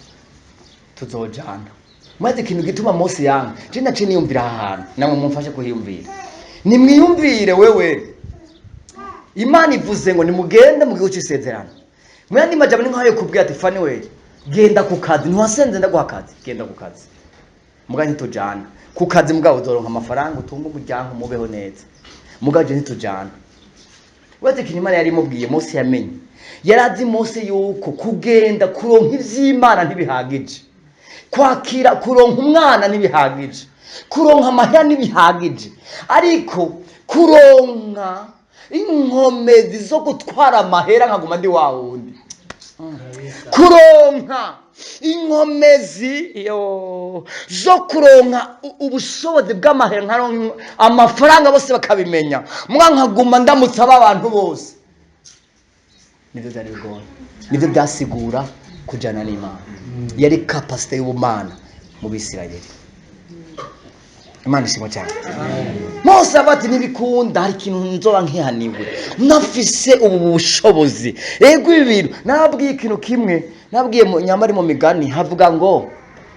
tuzojana maze ikintu gituma Mose yanga je naciye niyumvira ahantu namwe mumfashe kuhiyumvira nimwiyumvire wewe Imana ivuze ngo nimugende mu gihugu cy'isezerano mwandi majambo ninkayo kubwira ati fani we genda ku kazi ntiwasenze ndaguha kazi genda ku kazi muga ntitujana ku kazi mugabo uzoronka amafaranga utunga umuryango mubeho neza muga je ntitujana wete kintu Imana yari mubwiye Mose yamenye yarazi Mose yuko kugenda kuronka ivy'Imana ntibihagije kwakira kuronka umwana ntibihagije kuronka amahera ntibihagije ariko kuronka inkomezi zo gutwara amahera nkaguma ndi wa wundi kuronka inkomezi zo kuronka ubushobozi bw'amahera nkaronka amafaranga bose bakabimenya nkaguma ndamutsa abantu bose nivyo byari bigoye nivyo byasigura kujana n'Imana yari capacity y'ubumana mu Bisirayeli Imana ishimwe cyane Mose abati nibikunda hari ikintu nzoba nkihaniwe nafise ubu bushobozi ego ibintu nabwiye ikintu kimwe nabwiye nyamari mu migani havuga ngo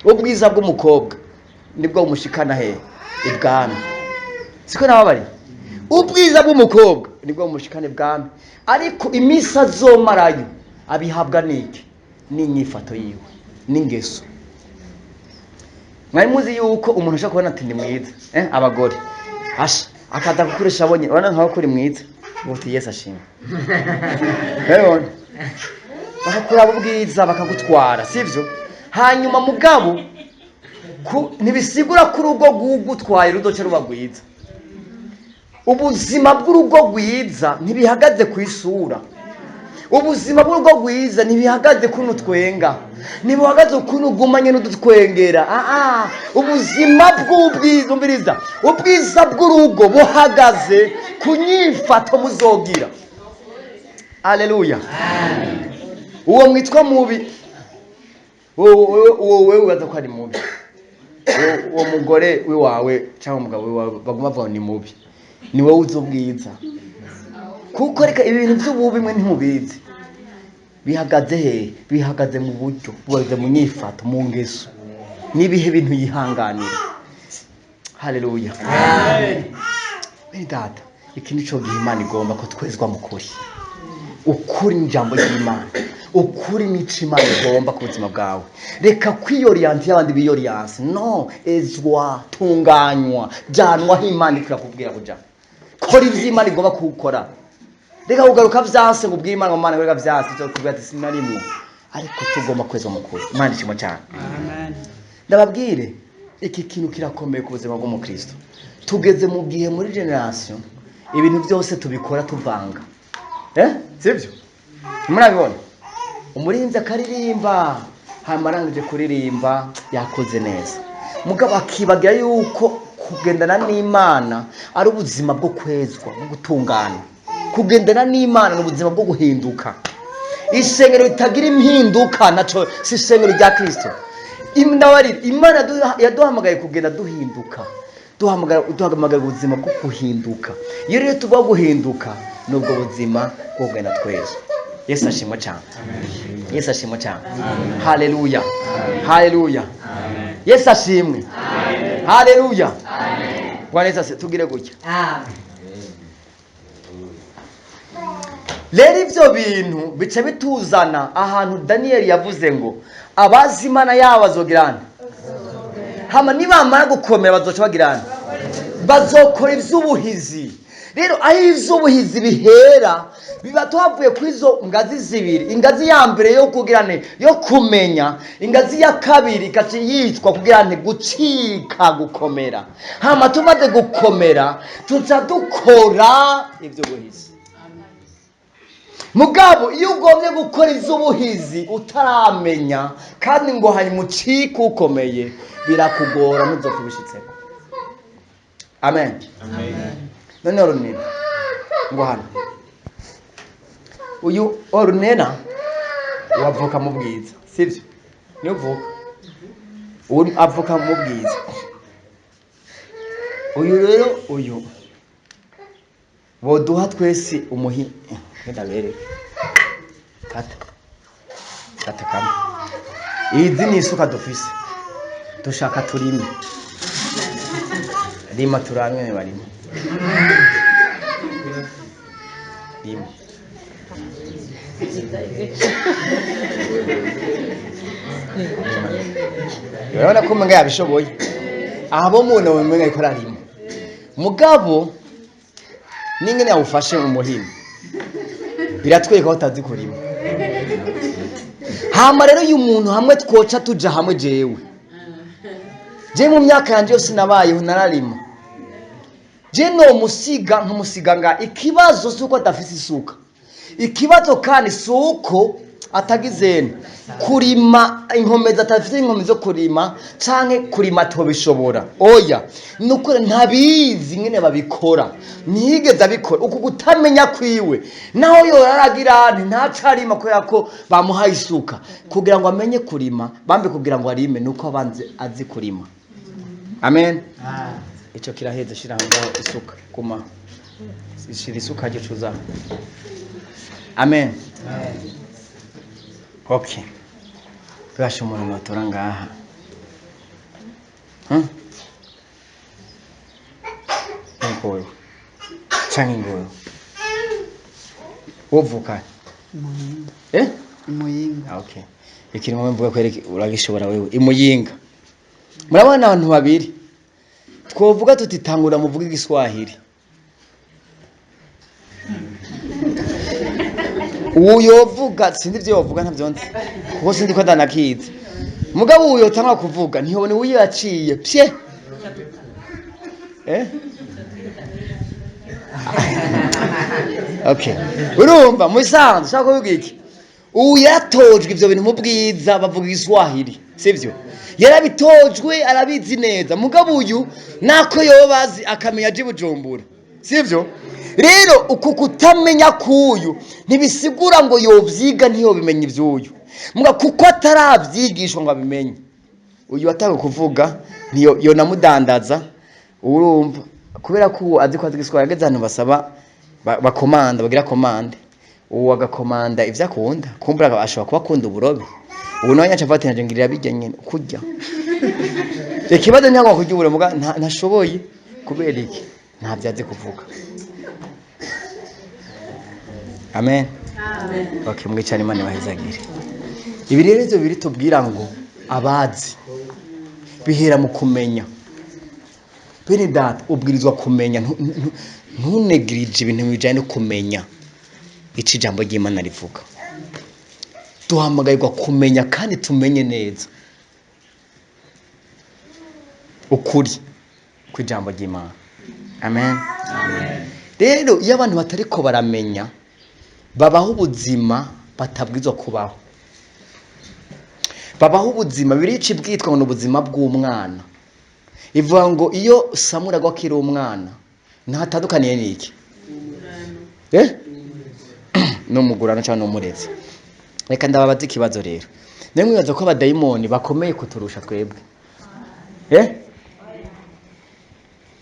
ubwiza bw'umukobwa nibwo umushikana he ibwami siko nababari ubwiza bw'umukobwa nibwo umushikane bwami ariko imisa azomarayo abihabwa niki n'inyifato yiwe n'ingeso mwari muzi yuko umuntu ashaka kubona ati ni mwiza abagore asha akaza kukuresha abonye urana nkaho kuri mwiza uti Yesu ashimwe rero bakakuraba ubwiza bakagutwara sivyo hanyuma mugabo ntibisigura ko urugo rw'ugutwaye rudoce ruba rwiza ubuzima bw'urugo rwiza ntibihagaze ku isura ubuzima bw'urugo rwiza ntibihagaze kuno twenga ntibuhagaze ukuntu ugumanye n'udutwengera. Ubuzima bw'ubwiza, umviriza, ubwiza bw'urugo buhagaze ku nyifato muzogira. Haleluya. Uwo mwitwa mubi, wowe ubaza ko ari mubi, uwo mugore wawe cyangwa umugabo wawe baguma bavuga ni mubi, ni wowe uzi ubwiza. Kuko reka ibintu by'ububi mwe ntimubizi. Bihagaze he? Bihagaze mu buryo, buhagaze mu nyifato, mu ngeso, n'ibihe bintu yihanganira. Haleluya. Bene data, iki nico gihe Imana igomba ko twezwa mu kuri. Ukuri ni ijambo ry'Imana, ukuri ni ico Imana igomba ku buzima bwawe. Reka kwiyoriyanti y'abandi biyoriyansi, no, ezwa, tunganywa, janwa aho Imana ikakubwira kuja. Kora ivyo Imana igomba gukora. Reka kugaruka vyase ngo ubwire Imana Imana reka vyase cyo kubwira ati sinarimwe, ariko tugomba kwezwa mu kuri. Imana ishimwe cyane. Amen. Ndababwire iki kintu kirakomeye ku buzima bw'umukristo. Tugeze mu gihe muri generation ibintu byose tubikora tuvanga. Sibyo? Murabibona? Umurinzi akaririmba, hamarangije kuririmba, yakoze neza. Mugabo akibagira yuko kugendana n'Imana ari ubuzima bwo kwezwa, bwo gutungana. Kugendana n'Imana n'ubuzima bwo guhinduka. Isengero ritagira impinduka naco si isengero rya Kristo. Imana yaduhamagaye kugenda duhinduka. Duhamagara ubuzima bwo guhinduka. Iyo rero tuba guhinduka nubwo buzima bwo kugenda tweza. Yesu ashimwe cyane. Yesu ashimwe cyane. Haleluya. Haleluya. Yesu ashimwe. Haleluya. Bwana Yesu tugire gutya. Rero ivyo bintu bice bituzana ahantu Daniel yavuze ngo abazi Imana yabo bazogirana. Hama nibamara gukomera bazoca bagirana. Bazokora ivy'ubuhizi. Rero aho ivy'ubuhizi bihera biba twavuye kwizo ngazi zibiri. Ingazi ya mbere yo kugirane yo kumenya, ingazi ya kabiri kaci yitwa kugirane gucika gukomera. Hama tumaze gukomera tuza dukora ivy'ubuhizi. Mugabo iyo ugomye gukora ivy'ubuhizi utaramenya kandi ngo hanyuma ucike ukomeye birakugora ntuzokubishitseko. Amen. Amen. None Ornella ngo hano uyu Ornella wavuka mu bwiza, sivyo? Ni uvuka uyu avuka mu bwiza. Uyu rero uyu boduha twese umuhi ndabere kata kama izi ni isuka dufise dushaka turime rima turamwe barimo rima urabona ko umenga yabishoboye abo muntu umenga ikora rima mugabo ningene yawufashe mu muhima biratweka ko utazi kurima. Hama rero uyu muntu hamwe twoca tuja hamwe jewe mu myaka yanje yose nabayeho nararima no musiga nkumusiga nga ikibazo suko adafise isuka, ikibazo kandi suko atagizene kurima inkomeza atafise inkomeza zo kurima canke kurima tobishobora. Oya nuko ntabizi ngene babikora, ntigeze abikora uko gutamenya kwiwe naho yoraragira ntacarima ko yako bamuhaye isuka kugira ngo amenye kurima, bambe kugira ngo arime nuko abanze azi kurima. Amen. Ico kiraheze shira ngaho isuka kuma shira isuka gicuza. Amen. Okay. Twashe umuntu notora ngaha. Ngoyo. Changi ngoyo. Wovuka. Muyinga. Muyinga. Okay. Ikiri mu mvuga kwereke uragishobora wewe. Imuyinga. Murabona abantu babiri. Twovuga tutitangura muvuga igiswahili. Uyovuga sindi byo yovuga ntavyonze. Kuko sindi ko ndanakiza. Mugabo uyo tanga kuvuga ntihobone uyo yaciye. Pye. Okay. Urumva musanze shaka kuvuga iki? ubu yaratojwe ivyo bintu mu bwiza bavuga Igiswahili sivyo yarabitojwe arabizi neza mugabo uyu nako yobazi akamenya aje Bujumbura sivyo rero uku kutamenya kuyu ntibisigura ngo yovyiga ntiyo bimenya ivyuyu muga kuko ataravyigishwa ngo abimenye uyu ataka kuvuga niyo yo namudandaza urumva kubera ko azi ko Igiswahili ageze hano basaba bakomanda bagira komande uwo agakomanda ivyo akunda kumbura ashobora kuba akunda uburobe ubu nawe nyaca vati naje ngirira bijya nyene kurya ikibazo nyango kurya uburobe muga ntashoboye kubera iki nta byazi kuvuga amen okay mwicane Imana bahezagire ibi rero byo biri tubwira ngo abazi bihera mu kumenya bene data ubwirizwa kumenya ntunegirije ibintu bijanye no kumenya ici jambo ry'Imana rivuga duhamagarirwa kumenya kandi tumenye neza ukuri kw'ijambo ry'Imana amen rero iyo abantu batariko baramenya babaho ubuzima batabwizwa kubaho babaho ubuzima birici bwitwa ngo ubuzima bw'umwana ivuga ngo iyo Samura gwakira umwana ntatandukaniye niki no mugurana cyane no muretse reka ndababaza ikibazo rero nemwe mwibaza ko abadayimoni bakomeye kuturusha twebwe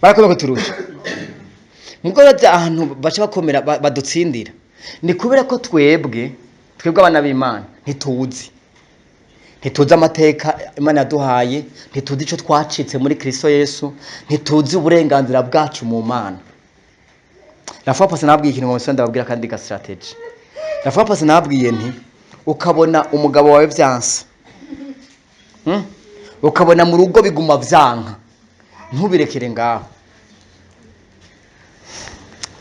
barakomeye kuturusha mugo bata ahantu baca bakomera badutsindira ni kubera ko twebwe abana b'Imana ntituzi amateka Imana yaduhaye ntituzi ico twacitse muri Kristo Yesu ntituzi uburenganzira bwacu mu Mana Rafa pasa nabwiye ikintu ngo nsenda babwira kandi ga strategy Rafa pasa nabwiye nti ukabona umugabo wawe vyanse ukabona mu rugo biguma vyanka ntubirekere ngaho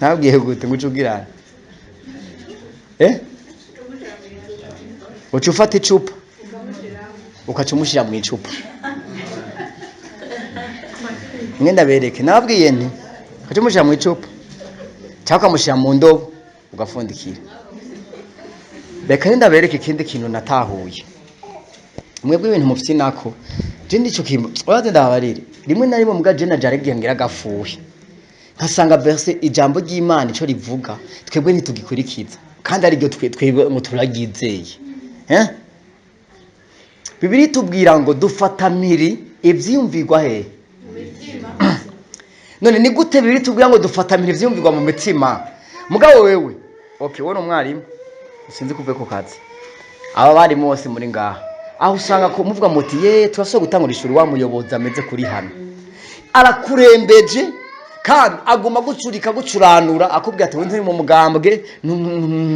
nabwiye gute ngucugira ucufata icupa ukacumushira mu icupa ngenda bereke nabwiye nti ukacumushira mu icupa cyangwa ukamushira mu ndobo ugafundikira reka nenda bereke ikindi kintu natahuye mwebwe ibintu mufite nako je ndico kimwe uraze ndabarire rimwe na rimwe muga je na jaragiye ngira gafuhe nkasanga verse ijambo ry'Imana ico rivuga twebwe ntitugikurikiza kandi ari ryo twebwe ngo turagizeye Bibiri tubwira ngo dufata miri ivyiyumvirwa he none ni gute bibiri tubwira ngo dufata miri ivyiyumvirwa mu mitima mugabo wewe okay wono mwarimu sinzi kuve ko kazi aba bari mose muri ngaha aho usanga ko muvuga muti turaso gutangura ishuri wa muyoboza ameze kuri hano arakurembeje kandi aguma gucuranura akubwira ati nturi mu mugambwe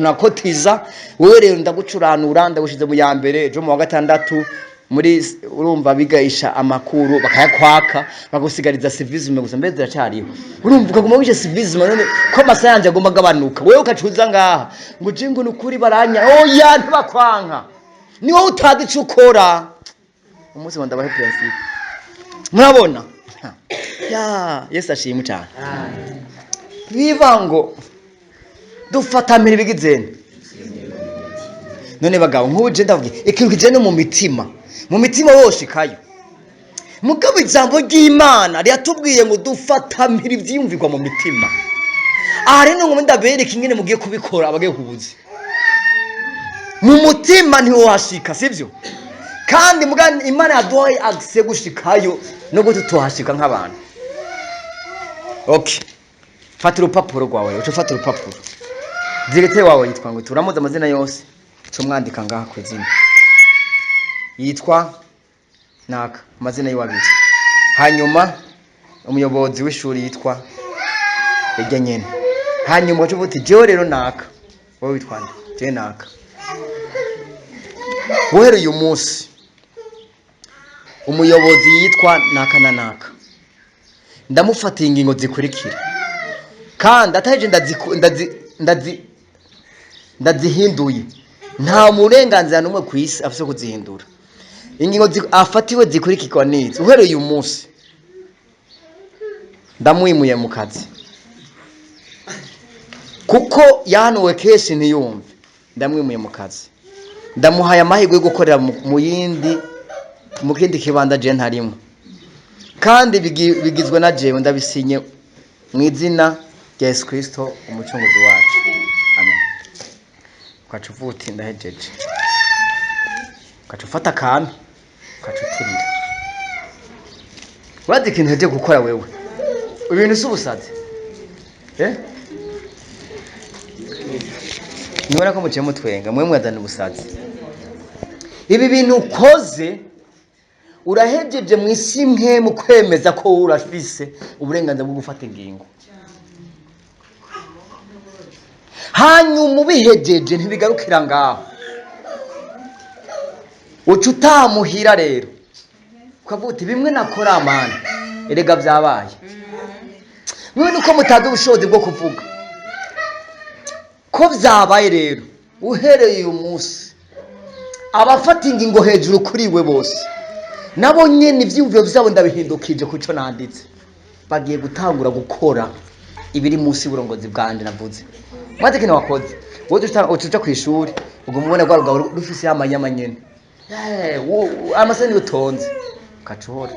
nakotiza wewe rero ndagucuranura ndagushize mu ya mbere ejo mu wa gatandatu muri urumva bigaisha amakuru bakayakwaka bagusigariza civisme gusa mbeze iracariho urumva ukaguma wishe civisme none ko masa yanje agomba gabanuka wewe ukacuza ngaha ngo jingu nukuri baranya oya ntibakwanka ni wowe utazi ico ukora umunsi wanda bahe principe murabona Yesu ashimwe cyane biva ngo dufata mbere bigizene none bagabo nk'uje ndavuga ikintu kijene mu mitima woshikayo mugabo ijambo ry'Imana ryatubwiye ngo dufata mbere ivyiyumvirwa mu mitima aha rero ngo ndabereka ingene mugiye kubikora abagiye kubuzi mu mutima ntiwo hashika sivyo kandi mugani Imana yaduhaye agise gushikayo no gutuhashika nk'abantu okay fata urupapuro rwawe ucufata urupapuro directeur wawe yitwa ngo turamuza amazina yose cyo mwandika ngaha ku izina yitwa naka amazina y'ababiri hanyuma umuyobozi w'ishuri yitwa ejya nyene hanyuma uco buti jewe rero naka wowe witwa je naka wohero uyu munsi umuyobozi yitwa naka na naka ndamufatiye ingingo zikurikira kandi ataje ndazihinduye nta murenganzira numwe ku isi afise kuzihindura ingingo afatiwe zikurikirwa n'izi uhereye uyu munsi ndamwimuye mu kazi kuko yahanuwe kenshi ntiyumve ndamwimuye mu kazi ndamuhaye amahirwe yo gukorera mu kindi kibanza je ntarimo, kandi bigizwe na jewe ndabisinye mu izina rya Yesu Kristo umucunguzi wacu, amen. Ukaca uvuga uti ndahejeje, ukaca ufata akambi ukaca uturira. Urazi ikintu hejeje gukora wewe, ibintu si ubusazi nibona ko muciye mutwenga mwe mwadana ubusazi. Ibi bintu ukoze urahejeje mu isi imwe mu kwemeza ko urafise uburenganzira bwo gufata ingingo. Hanyuma ubihejeje ntibigarukira ngaho, uca utamuhira rero ukavuga uti bimwe nakora amana erega byabaye. Mwe nuko mutazi ubushobozi bwo kuvuga ko byabaye. Rero uhereye uyu munsi abafata ingingo hejuru kuri we bose nabo nyene ivyumviro vyabo ndabihindukije kuco nanditse, bagiye gutangura gukora ibiri munsi y'uburongozi bwanje navuze. Mwaze kino wakoze wowe utuca ku ishuri ubwo mubona kwa rugabo rufise amanyama nyene amaseni utonze kacora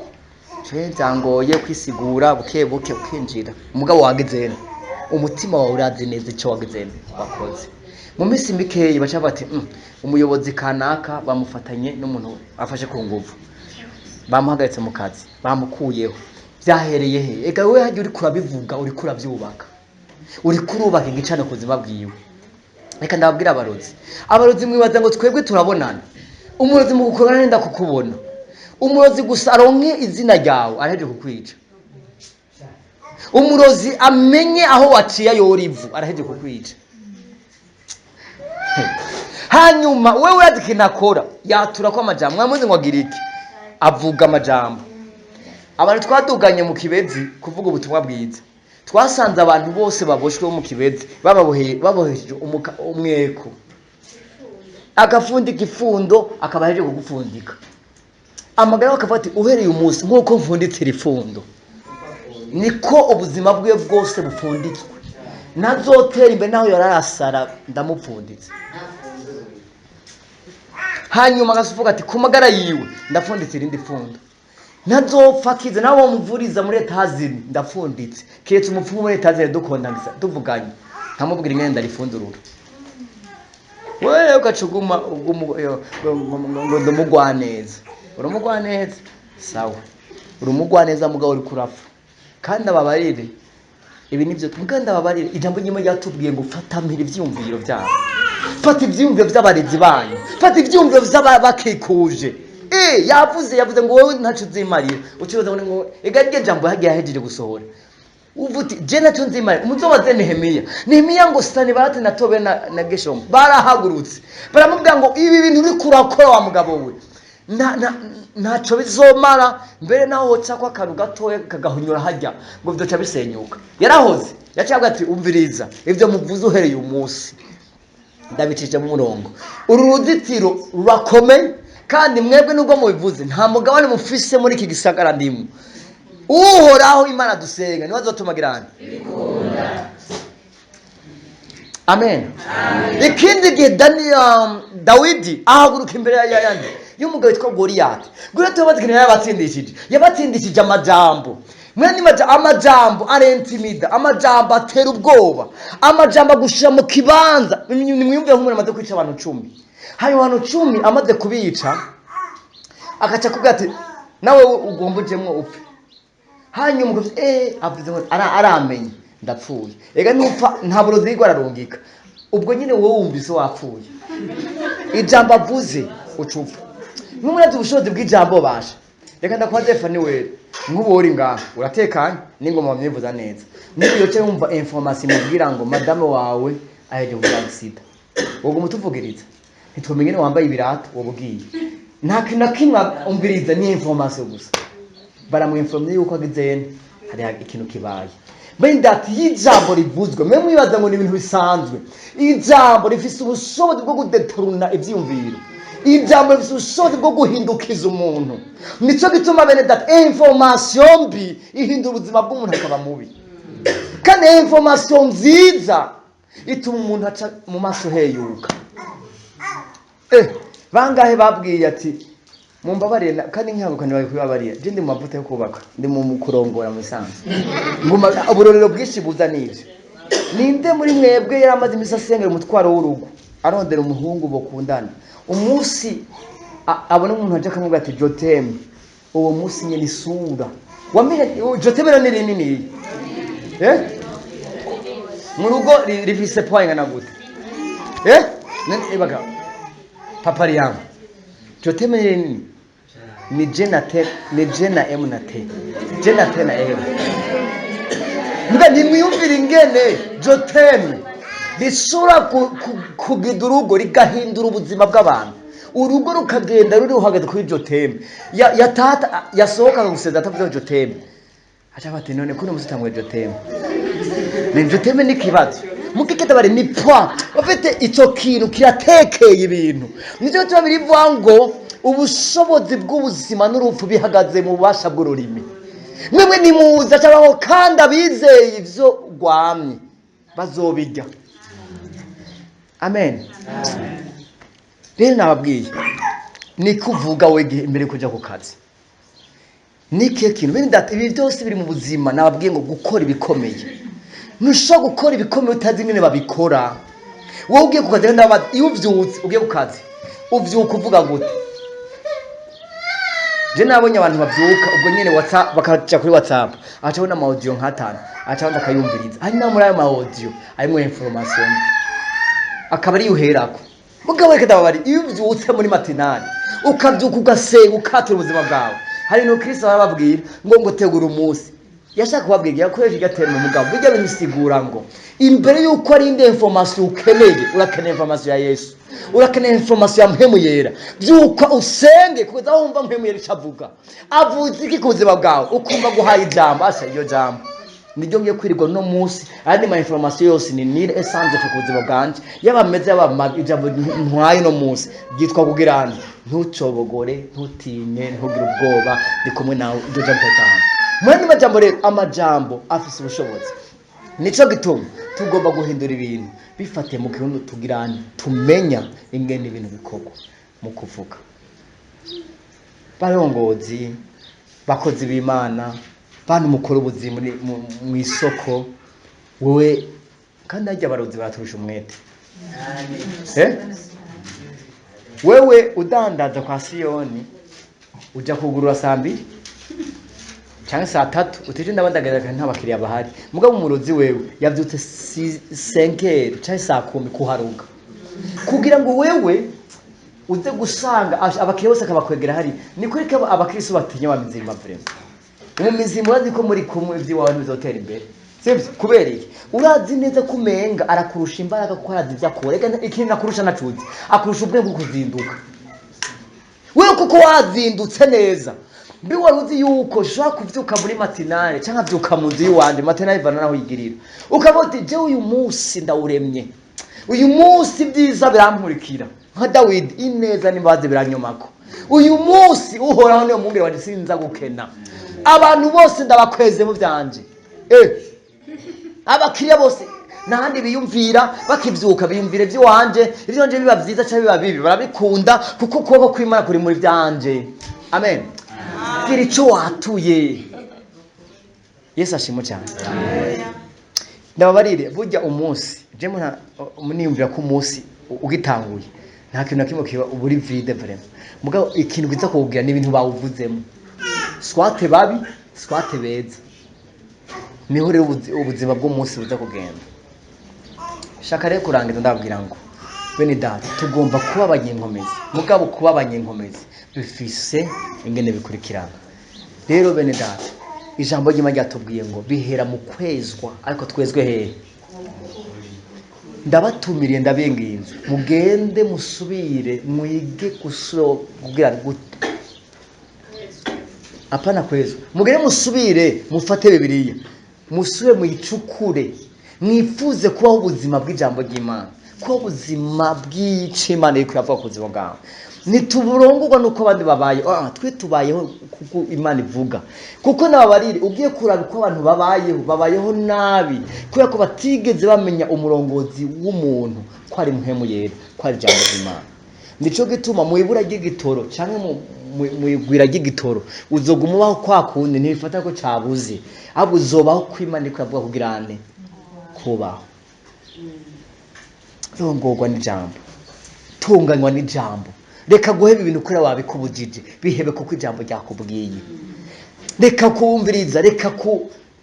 cendangoye kwisigura buke buke ukinjira umugabo wagezene umutima wawe urazi neza ico wagezene wakoze. Mu minsi mikeyi baca bati umuyobozi kanaka bamufatanye n'umuntu afashe ku nguvu, bamuhagaritse mu kazi, bamukuyeho. Byahereye he? Ega wewe haje uri kurabivuga, uri kurabyubaka, uri kurubaka igicano kuzima bwiwe. Reka ndababwira abarozi mwibaza ngo twebwe turabonana. Umurozi mu gukorana nenda kukubona, umurozi gusa aronke izina ryawe araheje kukwica. Umurozi amenye aho waciye yorivu araheje kukwica. Hanyuma wewe urazi kinakora yatura ko amajambo mwamuzi ngo agira iki, avuga amajambo. Abantu twaduganye mu Kibezi kuvuga ubutumwa bwiza, twasanze abantu bose baboshwe mu Kibezi baboheje umweko, agafundika ifundo akabaheje kugufundika. Amagara bakavuga ati uhereye umunsi nkuko mfunditse irifundo niko ubuzima bwe bwose bufunditswe, nazotera imbere naho yararasara ndamupfunditse. Hanyuma agasuvuga ati ku magara yiwe ndafunditse irindi fundo, nazopfa kize nawe muvuriza muri etazini ndafunditse, kiretse umupfumu muri etazini dukondangisa tuvuganye ntamubwira ingene ndarifundurura. Wewe ukacuguma ndumugwaneza, urumugwaneza sawa, urumugwaneza mugabo uri kurafa. Kandi ababarire ibi nivyo muganda ababarire ijambo nyuma ryatubwiye ngo fatamira ivyumviro byabo, fata ivyumviro by'abarezi banyu, fata ivyumviro by'abakikuje. Yavuze ngo wowe ntacu zimarira, ukibaza ngo ega rye jambo hagiye ahejeje gusohora. Uvuti je nacu nzimarira umuzobaze Nehemiya ngo sitani barate natobe na Geshomu barahagurutse baramubwira ngo ibi bintu uri kurakora wa mugabo we ntaco bizomara, mbere naho hoca kwa karu gatoya kagahonyora hajya ngo byoca bisenyuka. Yarahoze yacaga ati umviriza ivyo muvuze uhereye umunsi ndabicije mu murongo, uru ruzitiro rurakomeye kandi mwebwe nubwo mubivuze nta mugabane mufise muri iki gisagara ndimo. Uhoraho Imana dusenga niwe azotuma amen. Ikindi gihe Dawidi ahaguruka imbere yandi y'umugabo witwa Goliyati. Goliyati yabatsindishije amajambo. Amajambo arentimida, amajambo atera ubwoba, amajambo agushira mu kibanza. Nimwumve nk'umuntu amaze kwica abantu 10. Hayo abantu 10 amaze kubica akaca kuvuga ati nawe ugombujemwo upfe. Hanyuma avuze ngo aramenye ndapfuye. Ega nupfa nta burozi yigwa ararungika. Ubwo nyine wowe wumvise wapfuye. Ijambo avuze ucupfa. Numurazi ubushobozi bw'ijambo basha. Reka ndakwaze Fani we nk'ubu uri ngaho uratekanye n'ingoma myivuza neza. Niyo cyo wumva information mubwira ngo madame wawe aheje kugira sida. Ubwo mutuvugiriza. Ntitumenye wambaye ibirato wobugiye. Nta kimwe umviriza ni information gusa. Baramwinformye yuko agizene hari ikintu kibaye. Bendati y'ijambo rivuzwe mwe mwibaza ngo ni ibintu bisanzwe. Ijambo rifise ubushobozi bwo kudeteruna ivyumviro. Ijambo rifise ubushobozi bwo guhindukiza umuntu. Nico gituma bene data information mbi ihindura ubuzima bw'umuntu akaba mubi. Kandi information nziza ituma umuntu aca mu maso heyuka. bangahe babwiye ati mumbabarire kandi nkihangukanye bari kubabarira je ndi mu mavuta yo kubaka ndi mu kurongora mu isanzwe nguma uburorero bwinshi buza n'ivyo ninde muri mwebwe yari amaze imisi asengera umutwaro w'urugo arondera umuhungu bokundana umunsi abona umuntu aje akamubwira ati joteme uwo munsi nyene isura wamenye joteme rero ni rinini mu rugo rifise point ngana gute ibaga papa yangu joteme ni rinini ni jenate ni jena m na t jenate na m mbwa nimwiyumvira ingene joteme risura kugira urugo rigahindura ubuzima bw'abantu urugo rukagenda ruri uhagaze kuri joteme yatata yasohoka guseza atavuze joteme acha bati none kuri musitangwe joteme ni joteme ni kibazo mukiketa bari ni point bafite ico kintu kiratekeye ibintu nizo tubirivuga ngo ubushobozi bw'ubuzima n'urupfu bihagaze mu bubasha bw'ururimi mwemwe nimuza cyabaho kandi abizeye ivyo gwamye bazobijya amen rero nababwiye ni kuvuga wege imbere kujya ku kazi niki kintu bene data ibi byose biri mu buzima nababwiye ngo gukora ibikomeye nusho gukora ibikomeye utazi nyine babikora wowe ugiye ku kazi ndaba iyo uvyutse ugiye ku kazi uvyuka uvuga gute je nabonye abantu bavyuka ubwo nyene WhatsApp bakaca kuri WhatsApp acabona ama audio nk'atanu acabona akayumviriza ari na muri ayo ma audio arimo information akaba ari yuherako mugabo reka dabari iyo uvyutse muri matinali ukavyuka ugasenga ukatura ubuzima bwawe hari no Kristo arababwira ngo tegura umunsi yashaka kubabwira yakoresha igatera mu mugabo bijya binisigura ngo imbere yuko ari inde information ukeneye urakeneye information ya Yesu urakeneye information ya mpemu yera byuka usenge kuza wumva mpemu yera icavuga avuze iki kubuzima bwawe ukumva guhaye ijambo asha iyo jambo nijyo ngiye kwirirwa no munsi andi ma information yose ni nire essence kubuzima bwanje yabameze ijambo ntwaye no munsi gitwa kugirana ntucobogore ntutinye ntugira ubwoba ndi kumwe nawe iryo jambo tatanga mwene majambo rero amajambo afise ubushobozi nico gituma tugomba guhindura ibintu bifate mu kirundo tugirane tumenya ingene ibintu bikorwa mu kuvuga barongozi bakozi b'Imana bantu mukora ubuzima mu isoko wowe kandi ajya barozi baraturusha umwete wewe udandaza kwa Siyoni uja kugurura saa 2 cyangwa saa 3 uteje ndabandagaza nta bakiriya bahari mugabo umurozi wewe yavyutse 5 cyangwa saa 10 kuharuka kugira ngo wewe uze gusanga abakiriya bose akabakwegera hari ni kuri ko abakristo batinya bamizima vraiment mu mizimo urazi ko muri kumwe ivyi wawe bizotera imbere sivyo kubera iki urazi neza kumenga arakurusha imbaraga ko arazi vyakora reka ikintu nakurusha nacuzi akurusha ubwenge kuzinduka wewe kuko wazindutse neza mbi waruzi yuko shaka kuvyuka muri matinale cyangwa vyuka mu nzu yiwande matinale ivana naho yigirira ukaboti je uyu munsi ndawuremye uyu munsi byiza biramurikira nka David ineza nimbaze biranyomako uyu munsi uhoraho niyo mungere wanje sinza gukena abantu bose ndabakweze mu byanje abakiriya bose nahandi biyumvira bakivyuka biyumvire byo wanje ivyo nje biba vyiza cyangwa biba bibi barabikunda kuko kuko kwimana kuri muri byanje amen gira ico watuye Yesu ashimwe cyane ndababarire burya umunsi je muniyumvira ko umunsi ugitanguye nta kintu nakimwe kiba uburi vide vraiment mugabo ikintu biza kugira n'ibintu bawuvuzemo swate babi swate beza niho rero ubuzima bw'umunsi buza kugenda shaka rero kurangiza ndabwira ngo bene data tugomba kuba abanyenkomezi mugabo kuba abanyenkomezi bifise ingene bikurikirana rero bene data ijambo ry'Imana ryatubwiye ngo bihera mu kwezwa ariko twezwe hehe ndabatumiriye ndabenginze mugende musubire mwige kugira apana kwezwa mugende musubire mufate Bibiliya musubire mwicukure mwifuze kubaho ubuzima bw'ijambo ry'Imana kubaho ubuzima bw'Imana iri kuyavuga ku buzima bwawe nituburongorwa nuko abandi babaye twe tubayeho kuko Imana ivuga kuko nababarire ugiye kuraba ko abantu babayeho nabi kubera ko batigeze bamenya umurongozi w'umuntu ko ari mpemu yera ko ari ijambo ry'Imana nico gituma mu ibura ry'igitoro canke mu igwira ry'igitoro uzoguma ubaho kwa kundi ntibifata ko cabuze ahubwo uzobaho kw'Imana iko yavuga kugirane kubaho rongorwa n'ijambo tunganywa n'ijambo reka guheba ibintu kuri wabikubujije bihebe kuko ijambo ryakubwiye reka kumviriza reka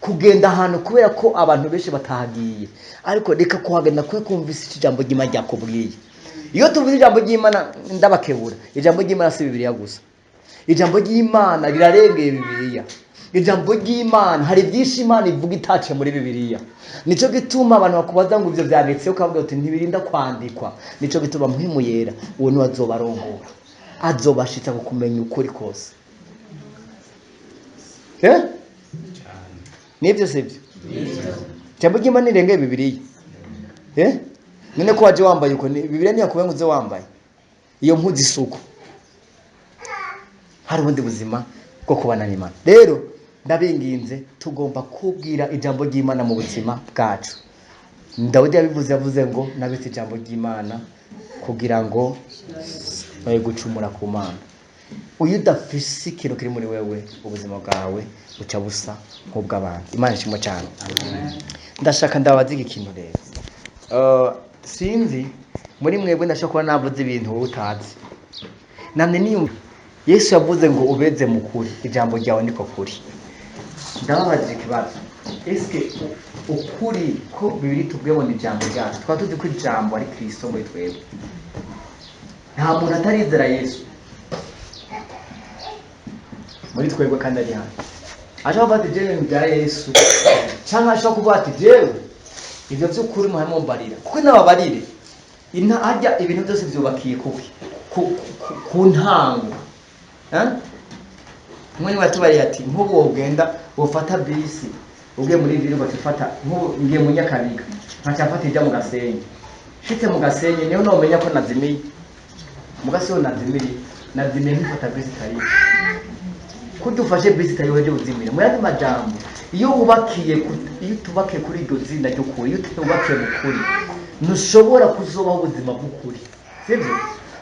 kugenda ahantu kubera ko abantu benshi batahagiye ariko reka kuhagenda kwe kumvise ijambo ry'Imana ryakubwiye iyo tuvuze ijambo ry'Imana ndabakebura ijambo ry'Imana si Bibiliya gusa ijambo ry'Imana rirarengeye Bibiliya ijambo ry'Imana hari byinshi Imana ivuga itace muri Bibiliya nico gituma abantu bakubaza ngo ivyo vyanditse ukavuga uti ntibirinda kwandikwa nico gituma muhimu yera uwo ni azobarongora azobashitsa kumenya ukuri kose nivyo sivyo ijambo ry'Imana rirengeye Bibiliya none ko waje wambaye uko Bibiliya ntiyakubenga uze wambaye iyo mpuzi isuku hari ubundi buzima bwo kubana n'Imana rero ndabinginze tugomba kubwira ijambo ry'Imana mu buzima bwacu Dawidi yavuze ngo nabitse ijambo ry'Imana kugira ngo gucumura ku Mana uyu udafise ikintu kiri muri wewe ubuzima bwawe buca busa nk'ubw'abantu Imana ishimwe cyane ndashaka ndabaza ikintu rero sinzi muri mwebwe ndashaka kuba navuze ibintu wowe utazi namwe niyo Yesu yavuze ngo ubeze mu kuri ijambo ryawe niko kuri ndababaje ikibazo eske ukuri ko Bibiliya tubwemo ijambo ryacu twa tuzi ko ijambo ari Kristo muri twebwe nta muntu atarizera Yesu muri twebwe kandi ari hano ashaka kuvuga ati jewe bya Yesu cyangwa ashaka kuvuga ati jewe ibyo by'ukuri muhamo mbarira kuko nababarire hajya ibintu byose byubakiye ku ntango mwene watubariye ati nk'ubu wogenda ufata bisi ugiye muri vile ugafata nk'ubu ngiye mu Nyakabiga nkacafata ijya mu Gasenyi shite mu Gasenyi niyo nomenya ko nazimiye mu Gasenyi nazimiye nkifata bisi tari kudufashe bisi tari weje uzimira mu yandi majambo iyo tubakiye kuri iryo zina ryo kuri iyo tubakiye mu kuri ntushobora kuzobaho ubuzima bw'ukuri sibyo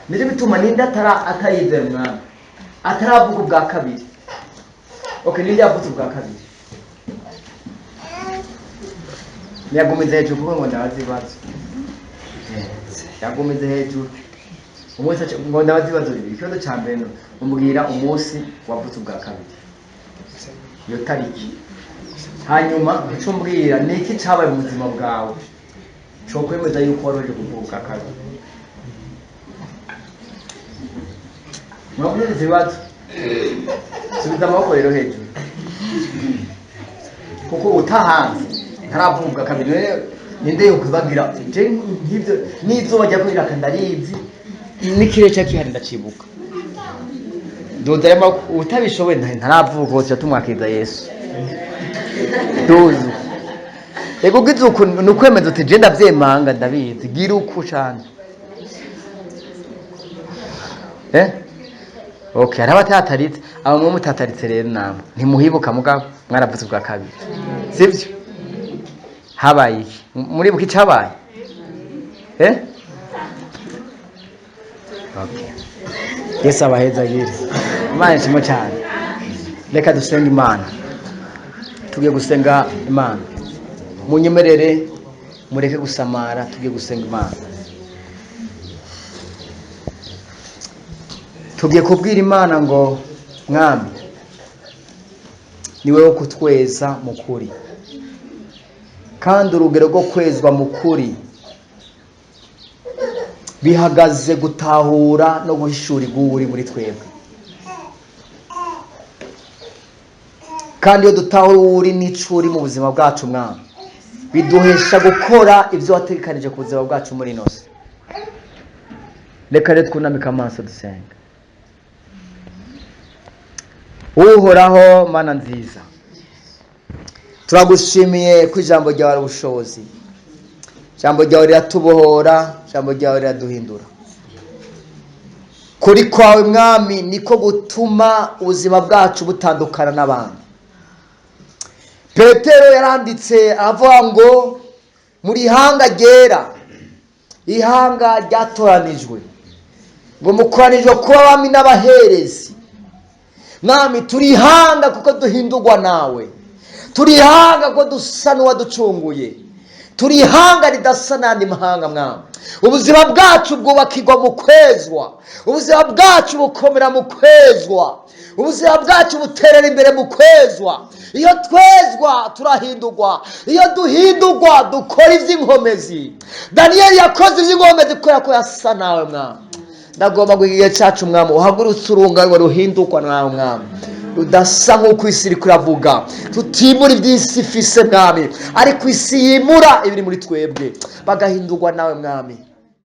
nibyo bituma ninda atayizera umwana ataravuga ubwa kabiri ninde yavuze ubwa kabiri yagomeze hejuru kuko ngo ndabazi ibibazo yagomeze hejuru umunsi ngo ndabazi ibibazo bibiri ikibazo cya mbere umubwira umunsi wavuze ubwa kabiri iyo tariki hanyuma ucumbwira ni iki cyabaye mu buzima bwawe cyo kwemeza yuko wari uje kuvuga ubwa kabiri mwabwiriza ibibazo subiza amaboko rero hejuru kuko utahanze ntaravuga ubwa kabiri ninde yo kubagira nk'ibyo n'izuba rya kwira kandarizi n'ikirere cya kihari ndacibuka dodarema utabishoboye ntaravuga hose tumwakiriza Yesu dozu ego gizuko nukwemeza uti je ndavyemanga ndabizi gira uko cyane okay arabatataritse abamwe mutataritse rero namwe ntimuhibuka mugabo mwaravuze ubwa kabiri sivyo habaye iki muri buki cabaye okay Yesu abaheza gire Imana ishimwe cyane reka dusenga Imana tugiye gusenga Imana munyemerere mureke gusamara tugiye gusenga Imana tugiye kubwira Imana ngo mwami ni wewe kutweza mu kuri kandi urugero rwo kwezwa mu kuri bihagaze gutahura no guhishura iguri muri twebwe kandi iyo dutahura uri n'icuri mu buzima bwacu mwami biduhesha gukora ibyo watekanije ku buzima bwacu muri nose reka rero twunamike amaso dusenga uhoraho Mana nziza turagushimiye ko ijambo ryawe ari ubushobozi ijambo ryawe riratubohora ijambo ryawe riraduhindura kuri kwawe mwami niko gutuma ubuzima bwacu butandukana n'abandi Petero yaranditse avuga ngo muri ihanga ryera ihanga ryatoranijwe ngo mukoranijwe kuba abami n'abaherezi. Mwami turihanga kuko duhindurwa nawe, turihanga ko dusa n'uwaducunguye, turihanga ridasa n'andi mahanga. Mwami ubuzima bwacu bwubakirwa mu kwezwa, ubuzima bwacu bukomera mu kwezwa, ubuzima bwacu buterera imbere mu kwezwa. Iyo twezwa turahindurwa, iyo duhindurwa dukora iby'inkomezi. Daniyeli yakoze iby'inkomezi kubera ko yasa nawe. Mwami ndagomba ngo igihe cyacu Mwami uhagurutse urungano ruhindurwa nawe Mwami, rudasa nk'uko isi iri kuravuga, tutimura iby'isi ifise Mwami, ariko isi yimura ibiri muri twebwe, bagahindurwa nawe Mwami.